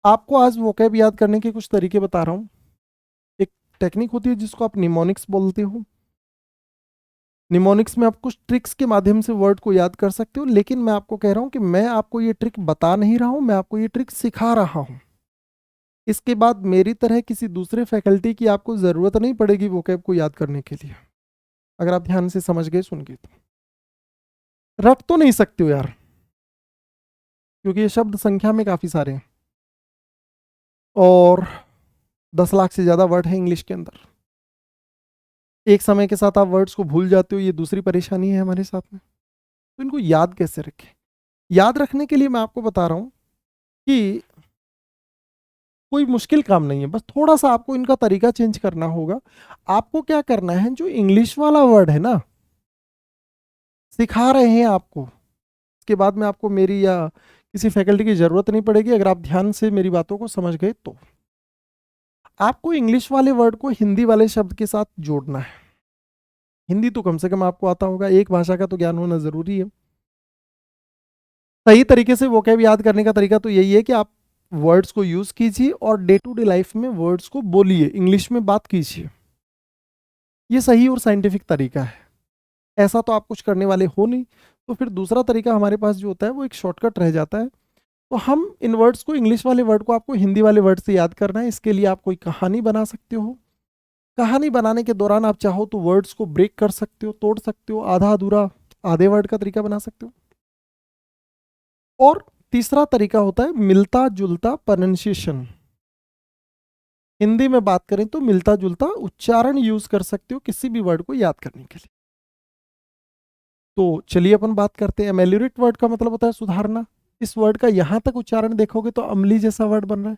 [SPEAKER 1] आपको आज वोकैब याद करने के कुछ तरीके बता रहा हूँ। एक टेक्निक होती है जिसको आप निमोनिक्स बोलते हो। निमोनिक्स में आप कुछ ट्रिक्स के माध्यम से वर्ड को याद कर सकते हो, लेकिन मैं आपको कह रहा हूँ कि मैं आपको ये ट्रिक बता नहीं रहा हूँ, मैं आपको ये ट्रिक सिखा रहा हूँ। इसके बाद मेरी तरह किसी दूसरे फैकल्टी की आपको ज़रूरत नहीं पड़ेगी वोकैब को याद करने के लिए, अगर आप ध्यान से समझ गए, सुन गए। तो रट तो नहीं सकते हो यार, क्योंकि ये शब्द संख्या में काफ़ी सारे हैं और 10 लाख से ज़्यादा वर्ड है इंग्लिश के अंदर। एक समय के साथ आप वर्ड्स को भूल जाते हो, ये दूसरी परेशानी है हमारे साथ में। तो इनको याद कैसे रखें? याद रखने के लिए मैं आपको बता रहा हूं कि कोई मुश्किल काम नहीं है, बस थोड़ा सा आपको इनका तरीका चेंज करना होगा। आपको क्या करना है, जो इंग्लिश वाला वर्ड है ना, सिखा रहे हैं आपको, इसके बाद में आपको मेरी या किसी फैकल्टी की जरूरत नहीं पड़ेगी अगर आप ध्यान से मेरी बातों को समझ गए तो। आपको इंग्लिश वाले वर्ड को हिंदी वाले शब्द के साथ जोड़ना है। हिंदी तो कम से कम आपको आता होगा, एक भाषा का तो ज्ञान होना जरूरी है। सही तरीके से वोकैब याद करने का तरीका तो यही है कि आप वर्ड्स को यूज कीजिए और डे टू डे लाइफ में वर्ड्स को बोलिए, इंग्लिश में बात कीजिए। ये सही और साइंटिफिक तरीका है। ऐसा तो आप कुछ करने वाले हो नहीं, तो फिर दूसरा तरीका हमारे पास जो होता है वो एक शॉर्टकट रह जाता है। तो हम इन वर्ड्स को, इंग्लिश वाले वर्ड को आपको हिंदी वाले वर्ड से याद करना है। इसके लिए आप कोई कहानी बना सकते हो। कहानी बनाने के दौरान आप चाहो तो वर्ड्स को ब्रेक कर सकते हो, तोड़ सकते हो, आधा अधूरा आधे वर्ड का तरीका बना सकते हो। और तीसरा तरीका होता है मिलता जुलता प्रोनाउंसिएशन। हिंदी में बात करें तो मिलता जुलता उच्चारण यूज कर सकते हो किसी भी वर्ड को याद करने के लिए। तो चलिए अपन बात करते हैं। एमेल्योरेट वर्ड का मतलब होता है सुधारना। इस वर्ड का यहां तक उच्चारण देखोगे तो अमली जैसा वर्ड बन रहा है।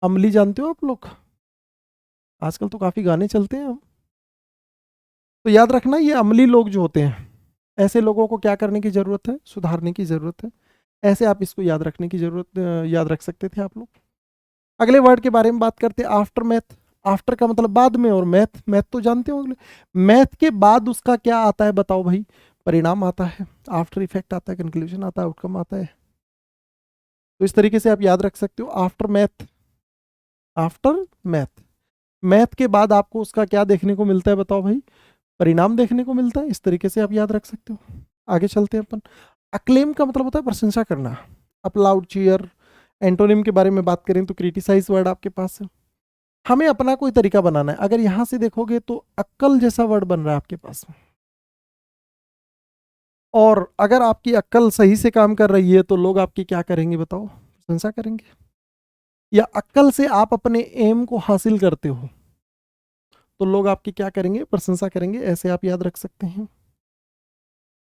[SPEAKER 1] अमली जानते हो आप लोग? आजकल तो काफी गाने चलते हैं। तो याद रखना, ये अमली लोग जो होते हैं, ऐसे लोगों को क्या करने की जरूरत है? सुधारने की जरूरत है। ऐसे आप इसको याद रखने की जरूरत, याद रख सकते थे आप लोग। अगले वर्ड के बारे में बात करते हैं, आफ्टर मैथ। आफ्टर का मतलब बाद में, और मैथ, मैथ तो जानते हो। मैथ के बाद उसका क्या आता है बताओ भाई? परिणाम आता है, आफ्टर इफेक्ट आता है, कंक्लूजन आता है, आउटकम आता है। तो इस तरीके से आप याद रख सकते हो, after math, after math. Math के बाद आपको उसका क्या देखने को मिलता है बताओ भाई? परिणाम देखने को मिलता है। इस तरीके से आप याद रख सकते हो। आगे चलते हैं अपन। अक्लेम का मतलब होता है प्रशंसा करना, अपलाउड, चीयर। एंटोनिम के बारे में बात करें तो क्रिटिसाइज वर्ड आपके पास है। हमें अपना कोई तरीका बनाना है। अगर यहां से देखोगे तो अक्कल जैसा वर्ड बन रहा है आपके पास में। और अगर आपकी अक्कल सही से काम कर रही है तो लोग आपकी क्या करेंगे बताओ? प्रशंसा करेंगे। या अक्कल से आप अपने एम को हासिल करते हो तो लोग आपकी क्या करेंगे? प्रशंसा करेंगे। ऐसे आप याद रख सकते हैं।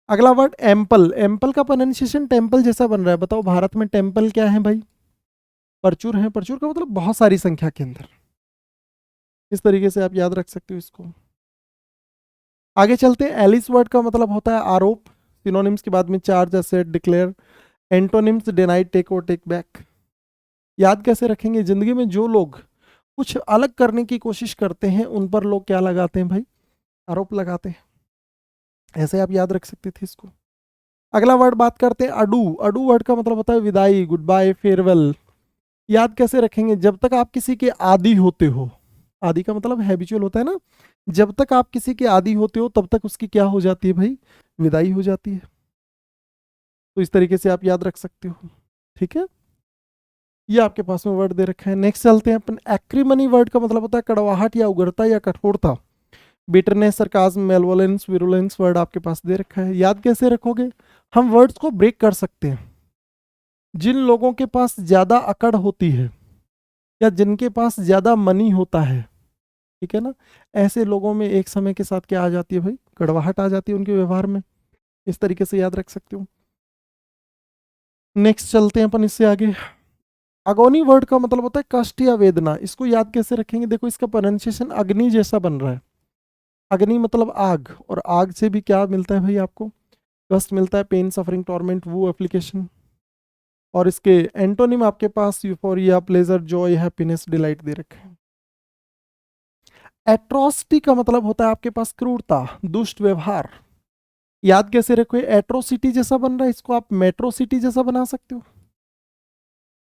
[SPEAKER 1] अगला वर्ड एम्पल। एम्पल का प्रोनाउंसिएशन टेम्पल जैसा बन रहा है। बताओ भारत में टेम्पल क्या है भाई? परचूर है। परचूर का मतलब बहुत सारी संख्या के अंदर। इस तरीके से आप याद रख सकते हो इसको। आगे चलते हैं। एलिस वर्ड का मतलब होता है आरोप। सिनोनिम्स के बाद में charge, asset, declare. Antonyms deny, take और टेक बैक। याद कैसे रखेंगे? जिंदगी में जो लोग कुछ अलग करने की कोशिश करते हैं उन पर लोग क्या लगाते हैं भाई? आरोप लगाते हैं। ऐसे आप याद रख सकते थे इसको। अगला वर्ड बात करते हैं अडू। अडू वर्ड का मतलब होता है विदाई, गुड बाय, फेयरवेल। याद कैसे रखेंगे? जब तक आप किसी के आदी होते हो, आदि का मतलब हैबिचुअल होता है ना, जब तक आप किसी के आदी होते हो तब तक उसकी क्या हो जाती है भाई? विदाई हो जाती है। तो इस तरीके से आप याद रख सकते हो। ठीक है, ये आपके पास में वर्ड दे रखा है। नेक्स्ट चलते हैं अपन। एक्रीमनी वर्ड का मतलब होता है कड़वाहट या उग्रता या कठोरता। बिटरनेस, सरकाज्म, मेलवोलेंस, विरुलेंस वर्ड आपके पास दे रखा है। याद कैसे रखोगे? हम वर्ड्स को ब्रेक कर सकते हैं। जिन लोगों के पास ज्यादा अकड़ होती है या जिनके पास ज्यादा मनी होता है, ठीक है ना, ऐसे लोगों में एक समय के साथ क्या आ जाती है भाई? कड़वाहट आ जाती है उनके व्यवहार में। इस तरीके से याद रख सकते हो। नेक्स्ट चलते हैं अपन इससे आगे। अगोनी वर्ड का मतलब होता है कष्ट या वेदना। इसको याद कैसे रखेंगे? देखो इसका प्रोनाउंसिएशन अग्नि जैसा बन रहा है। अग्नि मतलब आग, और आग से भी क्या मिलता है भाई आपको? कष्ट मिलता है, पेन, सफरिंग, टॉर्मेंट, वो एप्लीकेशन। और इसके एंटोनिम आपके पास euphoria, pleasure, joy, happiness, delight दे रखे हैं। एट्रोसिटी का मतलब होता है आपके पास क्रूरता, दुष्ट व्यवहार। याद कैसे रखो? एट्रोसिटी जैसा बन रहा है, इसको आप मेट्रोसिटी जैसा बना सकते हो।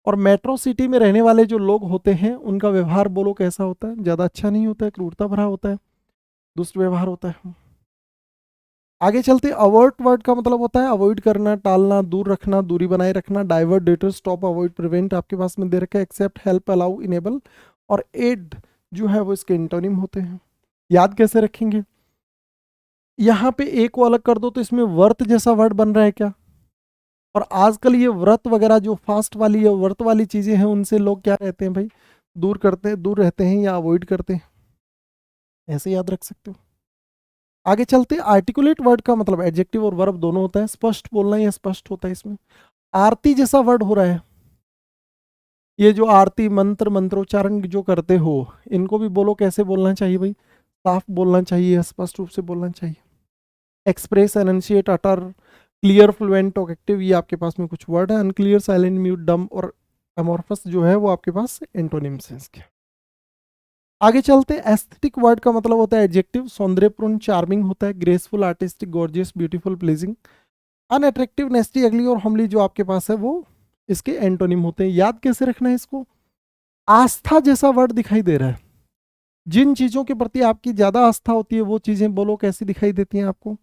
[SPEAKER 1] और मेट्रो सिटी में रहने वाले जो लोग होते हैं उनका व्यवहार बोलो कैसा होता है? ज्यादा अच्छा नहीं होता है, क्रूरता भरा होता है, दुष्ट व्यवहार होता है। आगे चलते। अवॉइड वर्ड का मतलब होता है अवॉइड करना, टालना, दूर रखना, दूरी बनाए रखना। Divert, deter, stop, avoid, prevent आपके पास में दे रखा है। एक्सेप्ट, हेल्प, अलाउ, इनेबल और एड जो है वो इसके इंटोनिम होते हैं। याद कैसे रखेंगे? यहाँ पे एक को अलग कर दो तो इसमें वर्त जैसा वर्ड बन रहा है क्या? और आजकल ये व्रत वगैरह जो फास्ट वाली या व्रत वाली चीजें हैं उनसे लोग क्या रहते हैं भाई? दूर करते हैं, दूर रहते हैं या अवॉइड करते हैं। ऐसे याद रख सकते हो। आगे चलते, आर्टिकुलेट वर्ड का मतलब एडजेक्टिव और वर्ब दोनों होता है। स्पष्ट बोलना या स्पष्ट होता है इसमें। आरती जैसा वर्ड हो रहा है, ये जो आरती मंत्र मंत्रोच्चारण जो करते हो, इनको भी बोलो कैसे बोलना चाहिए भाई, साफ बोलना चाहिए, स्पष्ट रूप से बोलना चाहिए। एक्सप्रेस, एनंशिएट, अटर, क्लियर, फ्लुएंट, टॉकेटिव, ये आपके पास में कुछ वर्ड है। अनक्लियर, साइलेंट, म्यूट, डम और अमोर्फस जो है वो आपके पास एंटोनिम्स हैं इसके। आगे चलते, एस्थेटिक वर्ड का मतलब होता है एडजेक्टिव, सौंदर्यपूर्ण, चार्मिंग होता है, graceful, artistic, gorgeous, beautiful, pleasing. Unattractive, nasty, ugly और हमली जो आपके पास है वो इसके एंटोनिम होते हैं। याद कैसे रखना है इसको, आस्था जैसा वर्ड दिखाई दे रहा है, जिन चीजों के प्रति आपकी ज्यादा आस्था होती है वो चीजें बोलो कैसी दिखाई देती हैं आपको,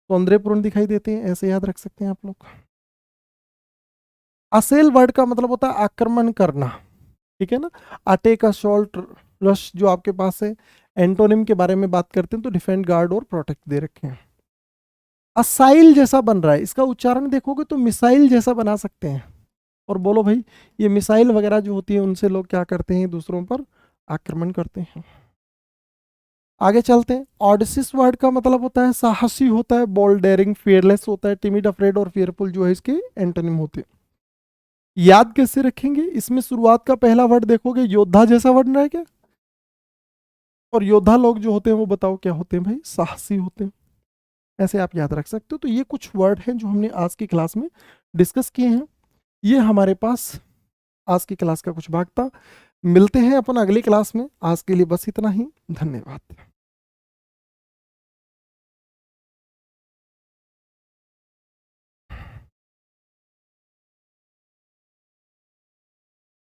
[SPEAKER 1] सौंदर्यपूर्ण दिखाई देते हैं, ऐसे याद रख सकते हैं आप लोग। असेल वर्ड का मतलब होता है आक्रमण करना, ठीक है ना। अटैक, असॉल्ट, रश जो आपके पास है। एंटोनिम के बारे में बात करते हैं तो डिफेंड, गार्ड और प्रोटेक्ट दे रखे हैं। असाइल जैसा बन रहा है, इसका उच्चारण देखोगे तो मिसाइल जैसा बना सकते हैं, और बोलो भाई ये मिसाइल वगैरह जो होती है उनसे लोग क्या करते हैं, दूसरों पर आक्रमण करते हैं। आगे चलते हैं, ऑडिसिस वर्ड का मतलब होता है साहसी होता है, बोल्ड, डेयरिंग, फियरलेस होता है, टिमिड, अफ्रेड और फियरफुल जो है इसके एंटोनिम होते हैं। याद कैसे रखेंगे, इसमें शुरुआत का पहला वर्ड देखोगे योद्धा जैसा वर्ड रहा है क्या, और योद्धा लोग जो होते हैं वो बताओ क्या होते हैं भाई, साहसी होते हैं। ऐसे आप याद रख सकते हो। तो ये कुछ वर्ड हैं जो हमने आज की क्लास में डिस्कस किए हैं। ये हमारे पास आज की क्लास का कुछ भाग था। मिलते हैं अपन अगली क्लास में, आज के लिए बस इतना ही, धन्यवाद।